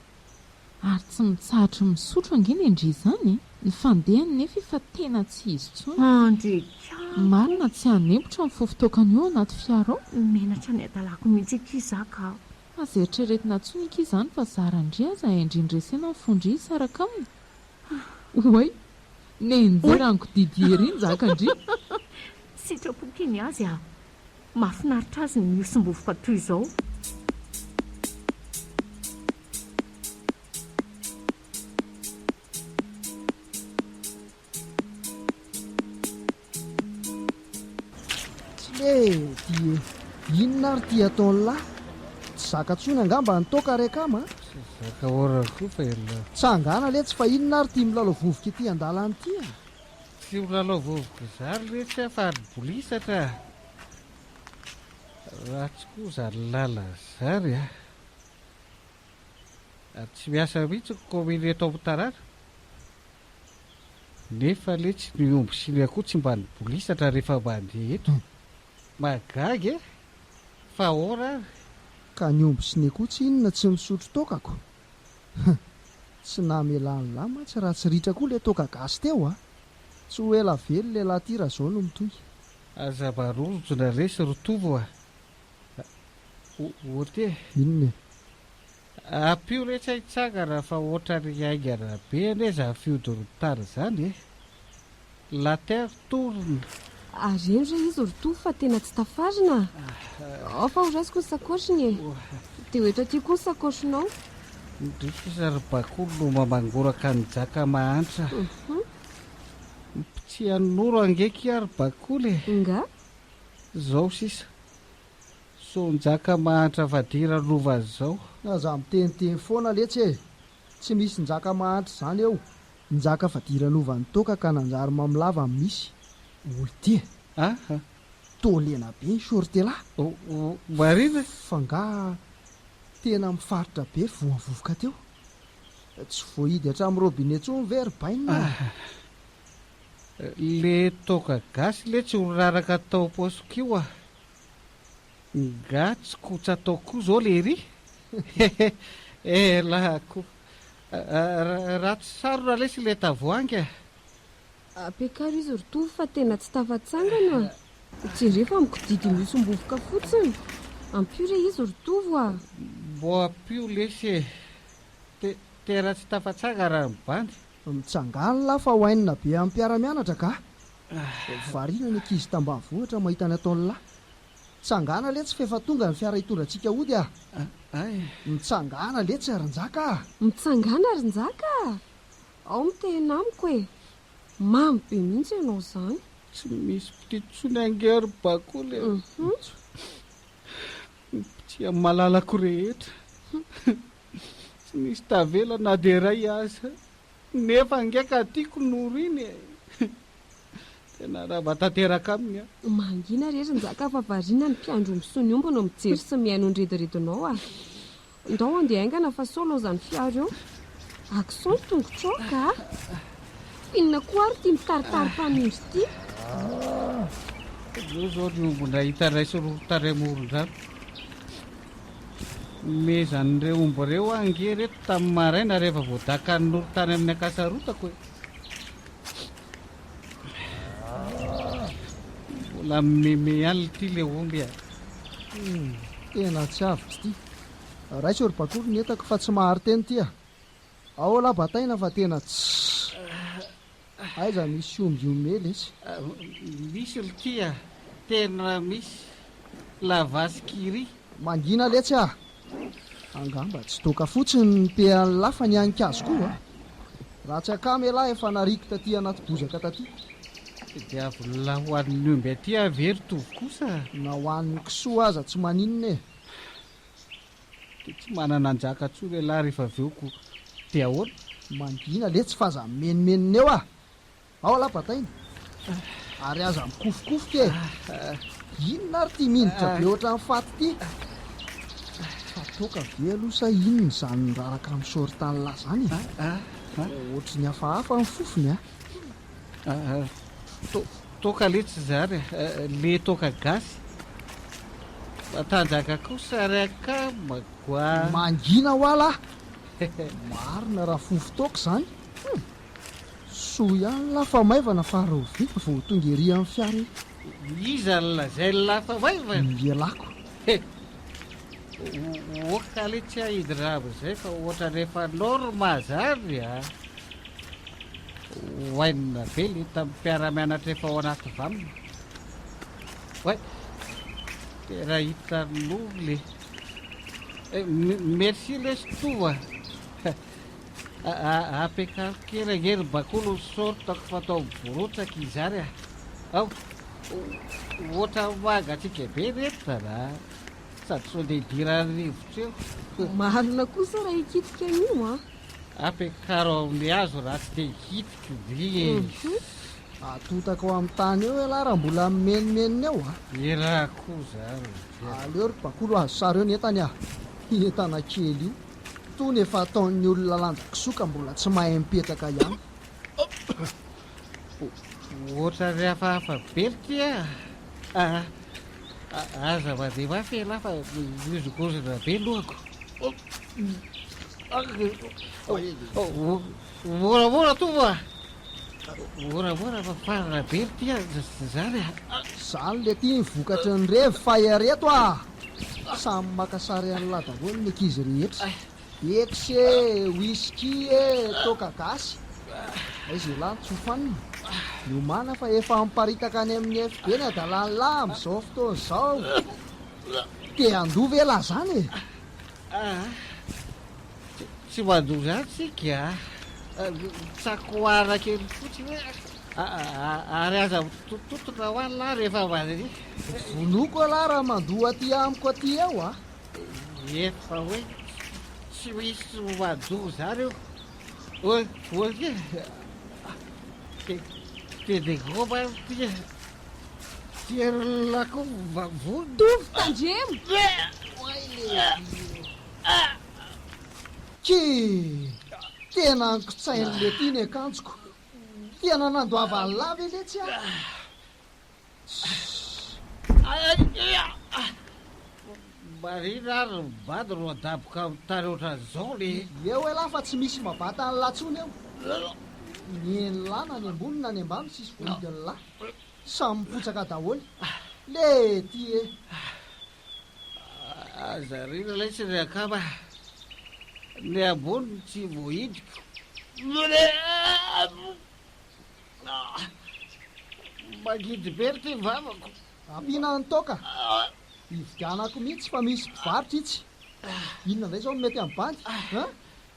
Ary tsy mitsahatra misotro angeny indry izany. Ny fandehany nefa efa tena tsy izy intsony. Andrika Marina tsy hanempotra ny fofotokany eo anaty fiara ao. menatra ny adalako mihitsy kizaka. Aza eritreretina intsony iky izany fa zarandry aza endrindresena ny fondry saraka aminy. Oay, nenjeraniko didier iny zakandry. Sitrapoky iny azy a. Mahafinaritra azy ny miosombovoka toy izao. Dia inona ary ty ataony lahy? Tsy zaka-tsony angamba nitoka rekama? Zaka ora koa fa Tsangana le tsy fa inona ary ty milalao vovoka ity andalany ty a? tsy milalao vovoka zary rehetra fa ary bolisatra. Ratsy koa zary lala zary a. Ary tsy miasa mihitsy kominy eto amin'ny nefa le tsy niomby siny akoho tsy mba ny bolisatra rehefa mandeha eto. Magagy e, fa ora Ka niomby sy ny koa tsy inona tsy misotro tokako. Tsy namelany lama tsy raha tsy ritra koa le toka gasy teo a. Tsy ho ela velo le lahy ty raha zao no mitoy. aza marorojo na resy rotovo a. Ote Inona e? apio rehetra hitsangana fa ohatra ny aingana be ane za fiodorotara zany e. Later torona. Areny re izy rotovo fa tena tsy tafarina. Ao fa ho raisiko ny sakoshiny e. Dia oetra ty koa ny sakoshinao. Ndriko zary bakolo no mamangoraka ny jaka mahantra. Tsy anoro angeky ary bakolo e. Nga? Zao sisa. So njaka mahantra vadira lova zao. Aza miteniteny foana letsy e. Tsy misy njaka mahantra zany eo. Njaka fadiranovan'ny toka ka nanjary mamilava amin'ny misy. Olo ty e. Tolena be ny sortela. Marina Fa nga tena mifaritra be voavovoka teo. Tsy voahidy hatramin'ny robinet tsony very bainina. le toka gasy le tsy ho raraka tao posiko io a. Nga tsy kotsy atao koa zao le ry. Lahako ratsy sarona lesy le tavoangy a. Ampiakaro izy rotovo fa tena tsy tafatsangana. Tsy rehefa mikodidi miosombovoka fotsiny. Ampio re izy rotovo a. Mbo apio lesy e. Tena tsy tafatsangana ny bandy. Mitsangana la fa hoainina be amin'ny mpiara-mianatra ka. Variana ny ankizy tambanivohitra mahita ny ataony lahy. Mitsangana le tsy fefa tonga ny fiara hitondratsika ody a. Mitsangana le tsy arin-jaka. Mitsangana arin-jaka. Ao mitena amiko e. Mamy be mihitsy ianao izany. Tsy misy mpititsony angery bakolo e. Tsy amin'ny malalako rehetra. Tsy misy tavela na dia ray aza. Nefa angeka tiako noriny e. Tena raha matateraka aminy a. Mangina rehetra njaka fa variana ny mpiandro misony omby no mijery sy mihaino ny redoredonao a. Ndao andeha aingana fa sao lozany fiara eo. Akson tongotrao ka. Inona koa ary ty mitaritary fanindry ty. Io zao ny ombona hitanay sororotaray moron-drano. Mezan'ireo omby ireo ange reto tamin'ny maraina rehefa voadaka ny norotany amin'ny akasarotako e. Mbola meme ihany ty le omby a. Tena tsy avitra ty. Raisy ory bakolo ny entako fa tsy mahary teny ty a. Ao la bataina fa tena tsy. Aiza misy omby ome lesy. Misy ly ty a. Tena misy. Lavasy kiri. mangina letsy a angamba tsy toka fotsiny ny pean'ny lafa ny anikazo koa raha tsy akamy lahy efa nariky taty anaty bozaka taty dia avla ho an'ny omby aty avery tovy kosa na ho an'ny kisoa aza tsy maninona e dia tsy manana anjaka tsoa le lahy rehefa aveoko dia ahoana mangina letsy fa aza menimenina eo ao lapataina ary aza mikofokofoka e inona ary ty minitra be ohatran'ny faty ty fa toka ve aloha sa inony zany niraraka amin'ny soritany lahy zany ohatry ny hafahafa ny fofony toka letsy zany le toka gasy matanjaka kosa raka magoa mangina ho ala marina raha fofo toka zany soa ihany lafa maivana faharovika vao tonga ery amin'ny fiara iza lazay lafa maivana mielako oka letsy ahidy rabo zay fa ohatra rehefa norma zany hoainina be le tamin'ny mpiaramianatra rehefa ao anaty vamina oay dia raha hitan'olo le merci le stova apekakerangery bakolo sortako fatao borotsaka izany ao ohatra magatsika be retana sady so de idirany rivotra eo marina kosa raha hikitika an'io apekaro amin'ny azo raha tsy de hitiko be atotaka ao amin'ny tany eo elahy raha mbola menimenina eo iraha koa zany aleo ry bakolo azo sary eo netany entana kely io tony efa ataon'ny olona lanjakisoka mbola tsy mahay mipetraka ihany ohatra rehefahafa berty aza mandeha mafy elahy fa mizogozona be lohako moramora tova moramora fa farana berty zany zany le ty mivokatry ny revy fahareto samy makasary an'la daholo ny ankizy rehetra exe whisky toka gasy izy lahy tsofanina nomana fa efa miparitaka any amin'ny fb ny adalany lahy am'izao fotoana zao dia andova ela zany tsy mandoa zany tsika tsakoara kely fotsiny ary aza totoka ho any lahy rehefa many vonoko alahy raha mandoa aty amiko aty eo efa hoe tsy misy mandoa zany eo oke de goba tierlako vavony tovy tandremo ki tena ankotsain'le ty ny akanjoko tena nandoavany lava eletsy marina ary mibady ro adaboka amin'ny tany ohatran'izao le eo elahy fa tsy misy mabata ny latsony eo ny enilahy na ny ambonina ny ambany sisy vohidiny lahy samy mipotsaka daholy le ty azarina lay tsy ny akama ny amboniny tsy vohidiko magidy bery ty vavako ampina ny toka ividianako mihitsy fa misy mpivarotra itsy inona ndray zao mety amin'ny banky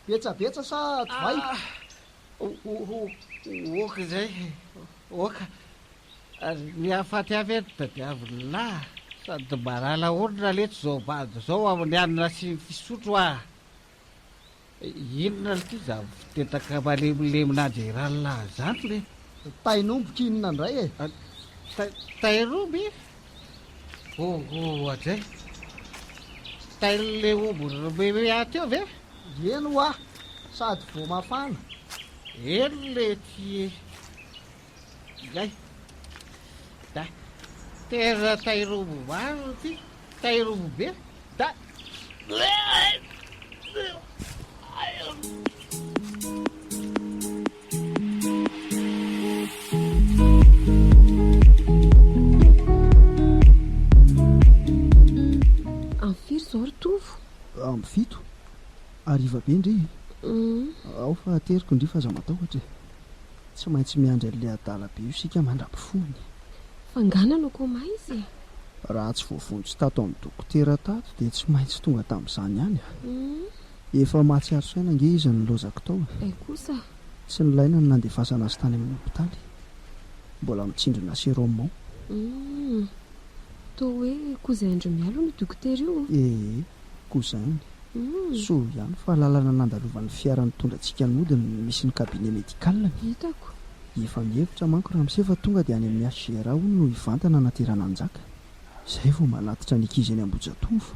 betsabetsa sa divay oka zay oka ny afaty avy eto da diaviny lahy sady marala orona letsy zao bady zao amin'ny anina sy fisotro inona le ty za fitetaka malemileminan-jerany lahy zany le tainomboka inona indray tairomby azay taile omby be aty eo ve eno ho sady vo mafana eno le ty zay da tera tairombo maro ty tairombo be da amfiry zao ry tovo amin'ny fito ariva be ndre ao fa teriko indri fa za matahotra tsy maintsy miandry an'le adala be io sika mandrapifony fanganano ko ma izy raha tsy voavonjy tato amin'ny dokotera tato dia tsy maintsy tonga tamin'izany ihany efa mahatsiaro saina nge izy ny lozako tao kosa tsy nilaina ny nandefasana azy tany amin'ny hopitaly mbola mitsindrina sérum toa hoe kozaindro mialo ny dokotera io kozainy so ihany fa lalana nandalovan'ny fiara nitondra antsika nody ny misy ny kabinet médical hitako efa mihevitra manko raha misefa tonga dia any amin'ny HGRA no hivantana naterana anjaka izay vao manatitra ny ankizy eny Ambojatovo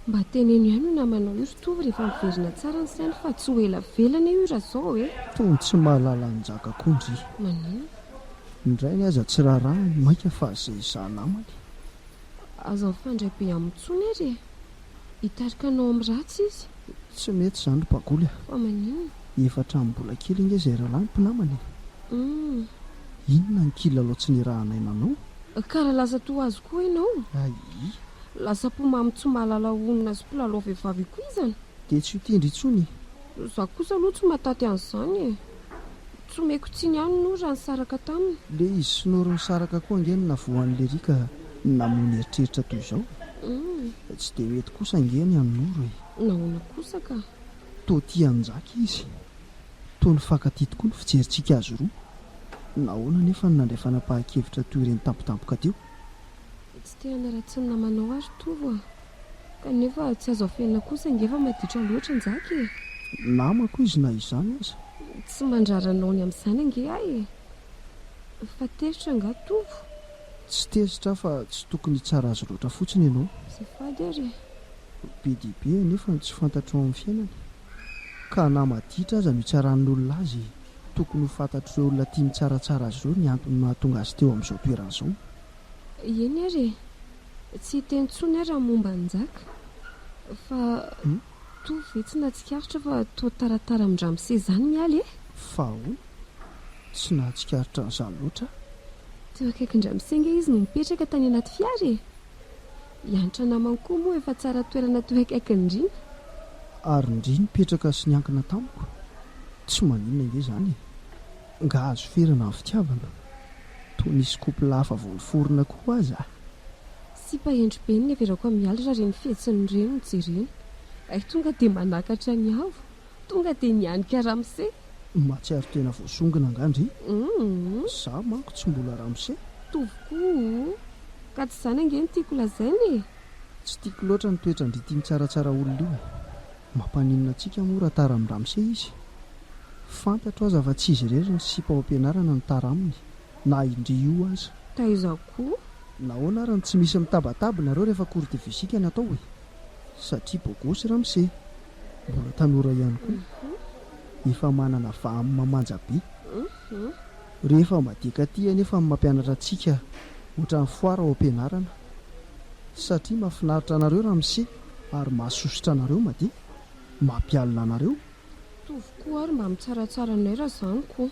mba teneno ihany no namanao io Tovo rehefa miverina tsara ny sainy fa tsy ho ela velana io raha zao tony tsy mahalala anjaka kondry manina indray ny aza tsy raharaha maika fa izay zanamany aza mifandray be amin'ntsony ary hitarika anao amin'ny ratsy izy tsy mety izany ry bagoly fa manina efatra amin'ny mbola kely inge izay rahalahy ny mpinamany inona ny kilalao tsy nirahanay nanao karaha lasa toa azo koa ianao lasa pomamy tsy mahalala onona sy mpilalao vehivavy koa izany dia tsy ho tindry intsony za kosa aloha tsy mataty an'izany tsy omeko tsiny ihany no raha nisaraka taminy le izy synoro nisaraka koa angeny na voan'le rika namony eritreritra toy izao tsy dia mety kosa angeny annoro nahoana kosa ka toa tia anjaka izy toa ny fakati tokoa ny fijerintsika azy roa nahoana nefa ny nandray fanapahan-kevitra toy ireny tampotampoka teo tsy te hanaratsy ny namanao azy Tovo kanefa tsy azo afenina kosa ngefa maditra loatra njaka namako izy na izany aza tsy mandraranao ny amin'izany ange fa teritra nga Tovo tsy tezitra fa tsy tokony tsara azy loatra fotsiny ianao sy fady ary be dibe nefa tsy fantatro amin'ny fiainany ka namaditra aza mitsaran'olona azy tokony ho fantatro ireo olona tia mitsaratsara azy ireo ny antony mahatonga azy teo amin'izao toeran'izao eny ary tsy hitentsony ary momba njaka fa Tovo ve tsy natsikaritra fa toa taratara amindramose zany mialy fa tsy nahatsikaritra n'izany loatra teo akaikin-dramose nge izy no mipetraka tany anaty fiary hianitra namany koa moa efa tsara toerana teo akaikindrina ary ndriny mipetraka sy niankina tamiko tsy maninona nge zany nga azo ferana amin'ny fitiavana toa nisy kopla hafa voaforona koa aza sy pahendro be ny everako mialy raha reny fihetsiny reny jerena tonga dia manakatra ny avo tonga dia nianika ramose matsiaro tena voasongina angandry za manko tsy mbola ramose Tovokoa ka tsy zany ange ny tiako lazainy tsy tiako loatra ny toetra ndrity mitsaratsara olona io mampaninona antsika moa raha tara amin'ny ramose izy fantatro aza fa tsy izy irery ny sipa ao am-pianarana ny tara aminy na indry io aza taizakoa nahoana ary ny tsy misy mitabatabinareo rehefa cours de physique ny atao satria bogosy ramose mbola tanora ihany koa efa manana vahamy mamanja be rehefa madika ty nefa mampianatra antsika ohatran'ny foara ao am-pianarana satria mahafinaritra anareo ramose ary mahasosotra anareo made mampialina anareo Tovokoa ary mba mitsaratsara nay raha zany koa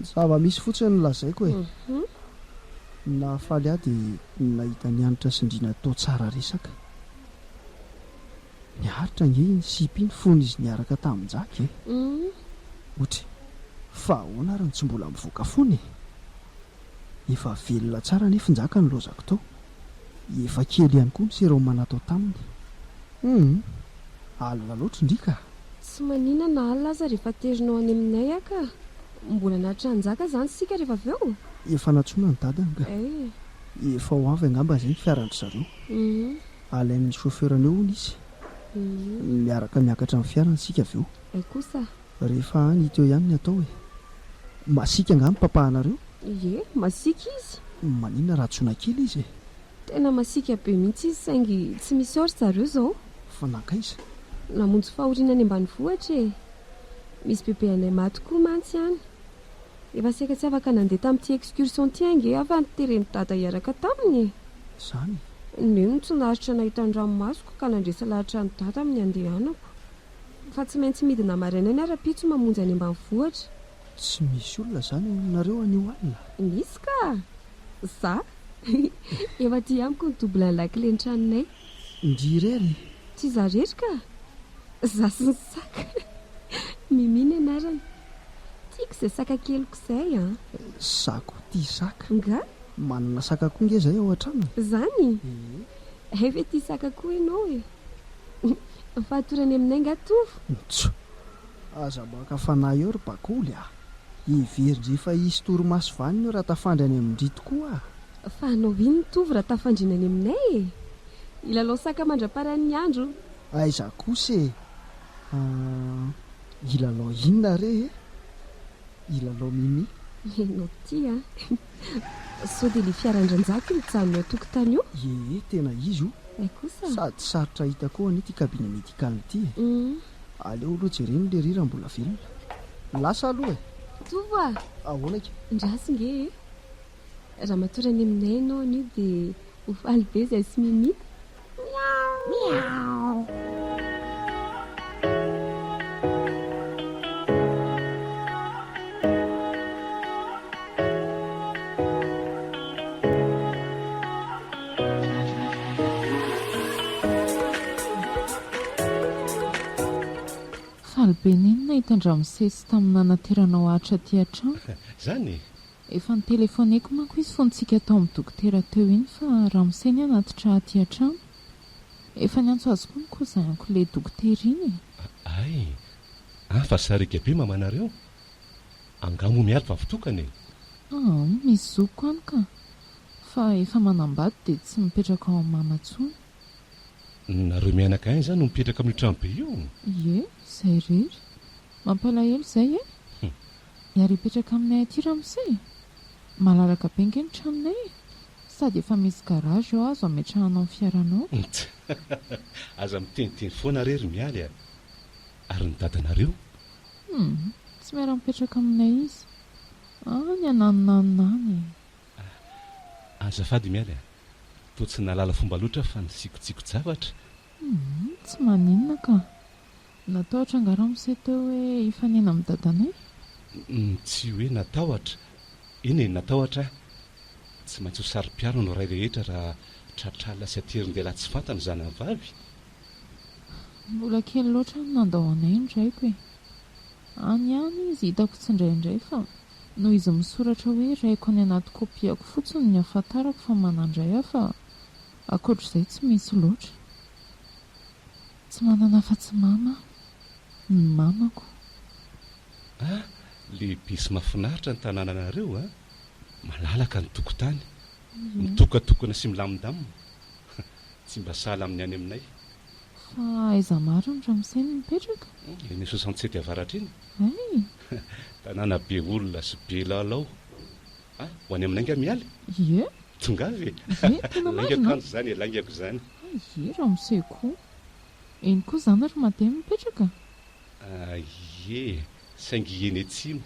zava-misy fotsiny ny lazaiko nafaly ahy dia nahita nianitra sindriana tao tsara resaka niaritra nge ny sipiny fony izy niaraka taminjaka ohatra fa ahoana ary ny tsy mbola mivoaka fony efa velona tsara nefa njaka ny lozako tao efa kely ihany koa ny serao manatao taminy alina loatra ndrika tsy manina na alina aza rehefa terinao any aminay aka mbola natranjaka zany sika rehefa avy eo efa natsona ny dadanga efa ho avy angamba zay ny fiarandry zareo alain'ny chauffeurany eo ny izy miaraka miakatra amin'ny fiarany sika avy eo kosa rehefa any iteo ihany ny atao masika nga mipapahanareo masika izy manina raha tsona kely izy tena masika be mihitsy izy saingy tsy misy ora zareo zao fa nankaiza namonjy fahoriana any ambany vohatra misy bebe anay maty koa mantsy ihany efa saika tsy afaka nandeha tamin'ity excursion ty ange afa nitereny dada hiaraka taminy zany neo ny tsy naritra nahita ny ranomasoko ka nandresa lahatra ny dada amin'ny andehanako fa tsy maintsy midina maraina ny ara-pitso mamonjy any ambany vohatra tsy misy olona zany nareo anio alina misy ka za efa ty amiko ny dobla ny lakile ny tranonay ndry rery tsy zarery ka za sy ny saka miminy anarany tiako izay saka keliko izay sako ty saka nga manana sakakoa nge zay ao an-trano. Zany efa ty sakakoa ianao e fahatorany aminay ngatovo tso aza baka fanahy eo ry bakoly iverindry fa isy torimaso vaniny eo raha tafandry any amindry tokoa fa anao iny tovy raha tafandrinany aminay e ilalao saka mandra-paran'ny andro aiza kosa ilalao inona re ilalao mimi enao ty sao dia le fiarandranjaka mijanona eo tokotany io tena izy io ay kosa sady sarotra hita koa ny ty kabine médicale ty aleo aloha jereny le rira mbola velona lasa aloha tovo ahoana ka ndrasy nge raha matorany aminay ianao anio dia hofaly be zay sy mimi miao be nenina hitandramosesy tamina nateranao ahatra ty an-trano zany efa nytelefoneko manko izy fontsika tao amin'ny dokotera teo iny fa raha miseny anatitra aty an-trano efa ny antso azy koa ny kozanko le dokotera iny ay fa sarika be mamanareo angamo miady fa votokany misy zoko any ka fa efa manambady dia tsy mipetraka ao amin'ny mamantsony nareo mianaka any zany no mipetraka amin'ny trano be io zay rery mampalahelo zay iary hipetraka aminay aty ramose malalaka be nge ny tranonay sady efa misy garage eo azo ametrahanao ny fiaranao aza miteniteny foana rery mialy ary ny dadanareo tsy miara mipetraka aminay izy any ananonaninany azafady mialy toa tsy nalala fomba loatra fa nisikotsiko-javatra tsy maninona ka nataotra angaramose teo hoe ifanena amin'ny dadanay tsy hoe natahotra iny natahotra tsy maintsy ho sary-piaro no ray rehetra raha tratralina sy aterindelahy tsy fantany zany vavy mbola kely loatra ny nandao anay ndraiko any izy hitako tsy indraindray fa no izy misoratra hoe raiko any anaty kopiako fotsiny ny ahafantarako fa manandray fa akoatr'izay tsy misy loatra tsy manana fa-tsy mama ny mamako le bisy mahafinaritra ny tanànanareo malalaka ny tokotany mitokatokana sy milamindamina tsy mba sahala amin'ny any aminay fa aiza maro ny ramoseny mipetraka eny 67 avaratra iny tanàna be olona sy be lalao ho any aminay nga mialy tongavy lainga kanjo zany laingako zany ramose koa eny koa zany ry mate mipetraka saingy eny atsimo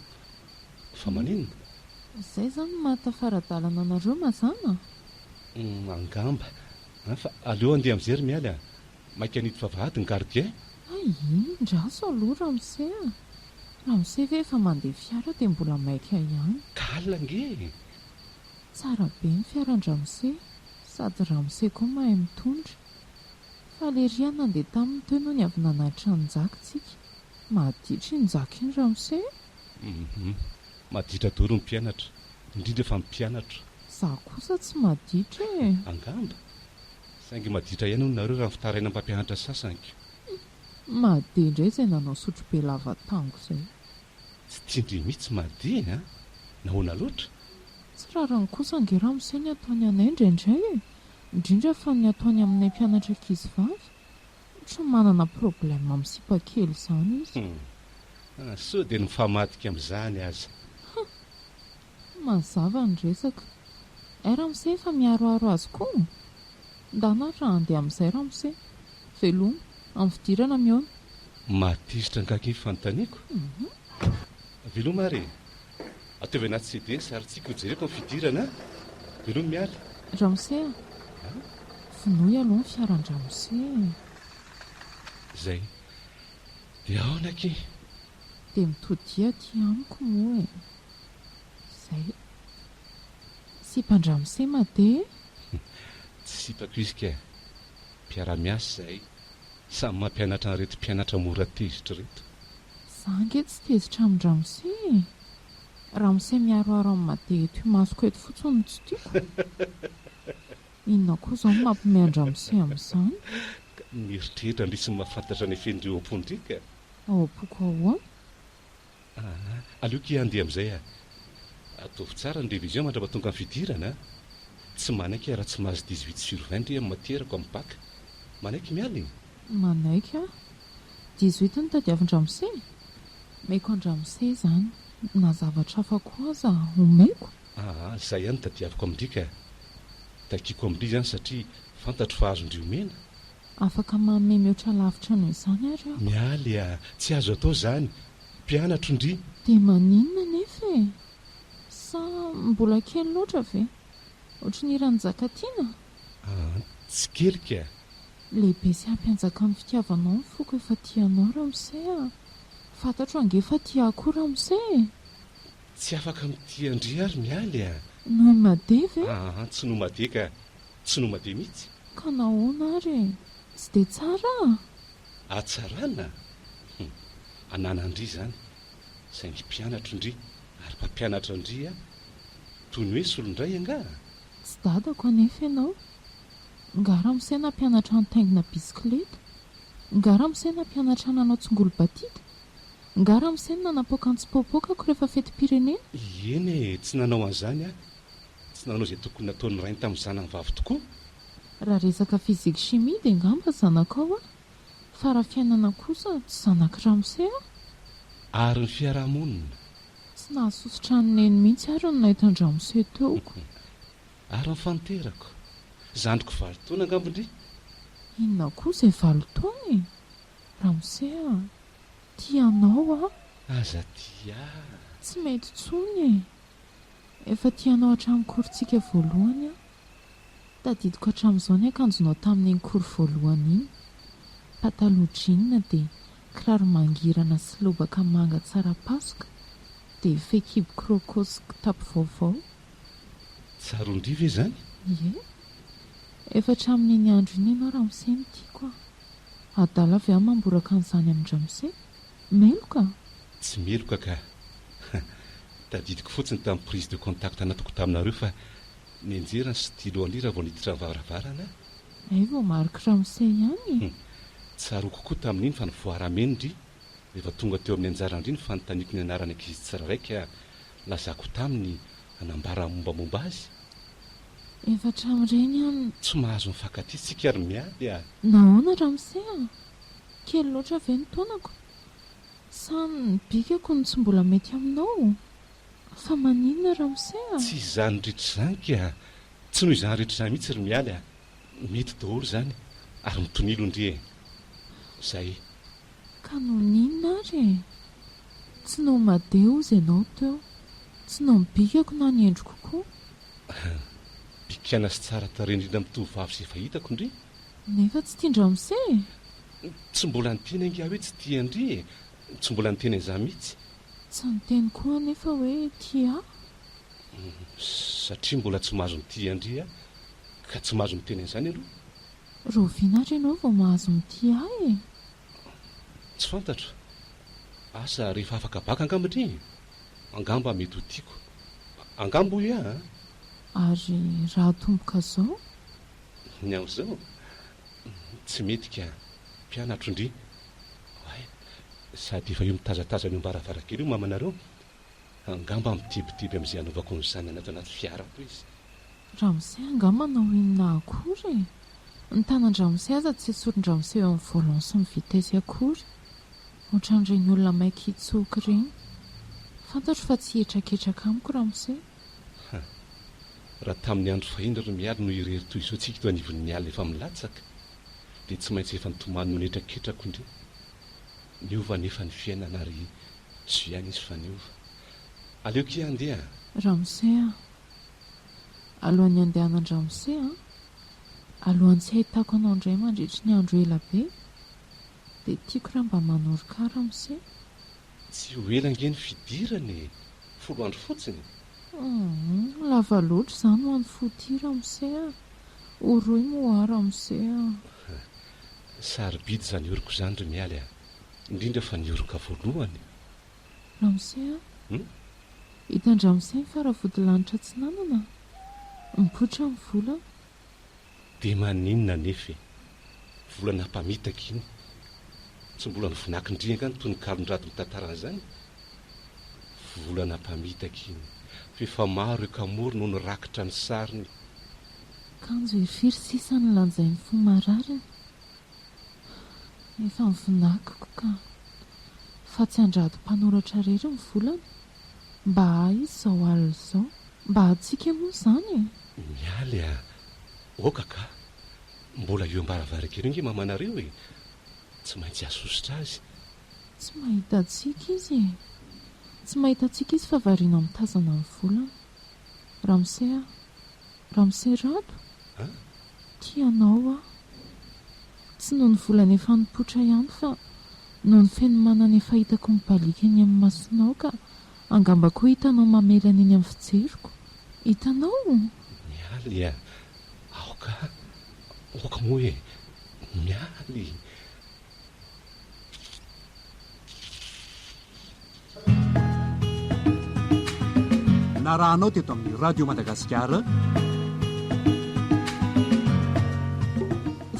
fa maninona zay zany mahatafaradalana anareo mazana angamba fa aleo andeha am'zery mialy maika anito vavahady ny gardien ndraso aloha ramose ve efa mandeha fiara dia mbola maika ihany kalina nge tsara be ny fiaran-dramose sady ramose koa mahay mitondra fa le riana nandeha taminy teo noho ny avy nanatra nyjakytsika mahaditra nyjaka iny ramose maditra doro ny mpianatra indrindra efa mpianatra za kosa tsy maditra angamba saingy maditra ihany ho nareo raha fitaraina mpampianatra sasanko mahade indray zay nanao sotro be lava tango zay tsy tindry mihitsy mahade nahoana loatra tsy rarany kosa nge ramose ny ataony anay indraindray indrindra fa ny ataony aminay mpianatra ankizy vavy tsy manana problema misipakely zany izy so dia nyfamadika amin'izany aza mazava ny resaka ramose efa miaroaro azy koa ndanatra andeha amin'izay ramose veloma amin'ny fidirana miona matizitra nkakiny fanontaniako veloma ary ataovy anaty cd sary tsika hojereko ny fidirana veloma mialy ramose vonoy aloha ny fiaran-dramose zay dia aonaky dia mitodia ty amiko moa zay sipandramose made tsy sipako izy ka mpiara-miasa zay samy mampianatra nyrety mpianatra mora tezitra reto za nge tsy tezitra amin-dramose raha misay miaroaro amin'ny madety io masoko eto fotsiny tsy tiako. Inona koa izao no mampimeandra misay amin'izany? Mieritreritra ndrisy mahafantatra ny efendreo am-pondrika. Ao am-poko ahoana? Aleoko andeha amin'izay ataovy tsara ny révision mandrapa tonga amin'ny fidirana. Tsy manaiky raha tsy mahazo 18/20 amin'ny materako amin'ny bac. Manaiky miala igny. Manaiky 18 ny tadiavindra misay. Maiko andra misay izany. Na zavatra hafa koa aza omeko. Izay ihany tadiaviko amindrika. Takiako amindry izany satria fantatro fa azondry omena. Afaka manome mihoatra lavitra noho izany ary aho. Mialy tsy azo atao izany. Mpianatro ndry. Dia maninona nefa e? Sa mbola kely loatra ve? Ohatry ny rano zakatiana? Tsy kelika. Lehibe sy ampianjaka amin'ny fitiavanao ny foko efa tianao raha misay. Fantatro angefa tia koa raha misay. Tsy afaka mitia andry ary mialy Noho made ve? Tsy no made ka tsy no made mihitsy. Ka nahoana ary? Tsy dia tsara? Atsarana? Anana andry izany. Saingy mpianatro ndry ary mpampianatra ndry toy ny hoe solondray anga. Tsy dadako anefa ianao. Ngara misay nampianatra nitaingina bisikileta. Ngara misay nampianatra nanao tsongolo-batita. Ngara misay nanapoaka antsipopokako rehefa fetim-pirenena. Eny tsy nanao an'izany tsy nanao izay tokony nataon'ny rainy tamin'ny zanany vavy tokoa. Raha resaka fizika chimie dia ngamba zanakao fa raha fiainana kosa tsy zanaka raha misay Ary ny fiarahamonina. Tsy nahasosotra ny neny mihitsy ary ny nahita andra misay teoko. Ary ny fanterako. Zandriko 20 taona angambondry. Inona koa izay 20 taona? Raha misay tianao Aza tia. Tsy mety tsony Efa tianao hatramin'ny korontsika voalohany tadidiko hatramin'izao ny akanjonao tamin'iny kory voalohany iny. Pataloha jeans dia kiraro mangirana sy lobaka manga tsara pasoka dia fekibo crocco sy kitapo vaovao. Tsarondry ve izany? Ie. Efa hatramin'iny andro iny ianao raha misay ny tiako adala avy aho mamboraka an'izany amindra misay. Meloka? Tsy meloka ka. Tadidiko fotsiny tamin'ny prise de contact natoko taminareo fa nianjerany sy stylo alira vao niditra varavarana. Ay vao mariky raha misay ihany. Tsaro kokoa tamin'iny fa nivoaramendry rehefa tonga teo amin'ny anjarandry iny fanontaniako ny anarana ankizy tsiraraika lazako taminy anambara mombamomba azy. Efa hatramin'ireny ihany. Tsy mahazo mifankatia tsika ary miady Nahoana raha misay kely loatra ve ny taonako? Sa ny bikako ny tsy mbola mety aminao? Fa maninona raha misay Tsy izany rehetra izany ka. Tsy noho izany rehetra izany mihitsy ry mialy mety daholo izany ary mitonilo ndre zay. Ka no ninona ary tsy no madeo izay ianao teo, tsy no mibikako na ny endriko koa. Bikana sy tsara tarendrina mitovavy izay efa hitako ndry. Nefa tsy tiandra misay. Tsy mbola niteny angia hoe tsy tia ndry tsy mbola niteny an'izany mihitsy. Tsy niteny koa nefa hoe tia. Satria mbola tsy mahazo mitia ndry ka tsy mahazo miteny an'izany aloha. Roviana ary ianao vao mahazo mitia Tsy fantatro. Asa rehefa afaka baka angambandry. Angamba mety ho tiako. Angamba ho Ary raha tomboka izao? Ny amin'izao tsy mety ka mpianatro ndry. Sady efa io mitazataza ny mbaravarakely io mamanareo. Angamba mitibitiby amin'izay anaovako ny zanany ato anaty fiara koa izy. Raha misay angamba manao inona akory? Ny tanan-dramisay aza tsy esorin-dramisay eo amin'ny volant sy ny vitesy akory. Ohatran'ireny olona maika hitsoky ireny. Fantatro fa tsy hihetraketraka amiko raha misay. Raha tamin'ny andro fahiny ry mialy no irery toy izao tsika to anivon'ny mialy efa milatsaka dia tsy maintsy efa nitomany no netraketrako ndry. Niova nefa ny fiainana ary sy ihany izy fa niova. Aleoko andeha. Raha misay alohan'ny andehanan-dra misay alohan'ny tsy ahitako anao indray mandritry ny andro ela be dia tiako raha mba manoroka raha misay. Tsy ho ela nge ny fidirany 10 andro fotsiny. Lava loatra izany ho an'ny foti raha misay oroy moa raha misay Sarobidy izany oroko izany ry mialy indrindra fa ny oroka voalohany. Raha misay hitandramisainy fa raha vodilanitra tsy nanana mipoitra amin'ny vola. dia maninona nefa volana mpamitaka iny tsy mbola nyvonakin-driaka ny toy ny kalondrato mitantarana izany. volana mpamitaka iny fefa maro ekamory no ny rakitra ny sariny. kanjo erifiry sisany lanjainy fo marariny efa mivinakiko ka fa tsy andrado mpanoratra rery ny volana mba izy izao alina izao mba hatsika moa izany. mialy a oka ka mbola eo ambaravaraka ero inge mamanareo e tsy maintsy asositra azy. tsy mahita atsika izy tsy mahita atsika izy fa variana mitazana ny volana. ramose rado tianao a tsy noho ny volana efa nipoitra ihany fa noho ny fenomanana efa hitako mibalika eny amin'ny masonao ka angamba koa hitanao mamelana eny amin'ny fijeriko. Hitanao mialy a aoka oka moa e mialy. na rahanao teto amin'ny radio Madagasikara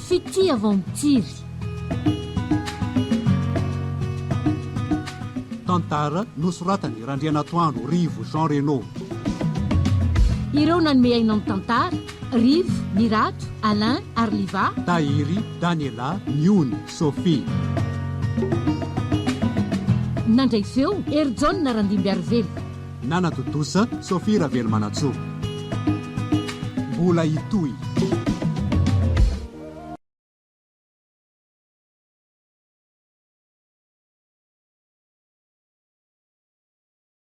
fitiava mitiry tantara nosoratany Randrianatoandro Rivo Jean Renaud. ireo nanome aina amin'ny tantara Rivo Mirato Alain Arliva Tahiry Daniela Niony Sophie. nandray feo Erjon Narandimby Arivelo Nana Totosa Sophie Ravelo Manatso. Mbola itoy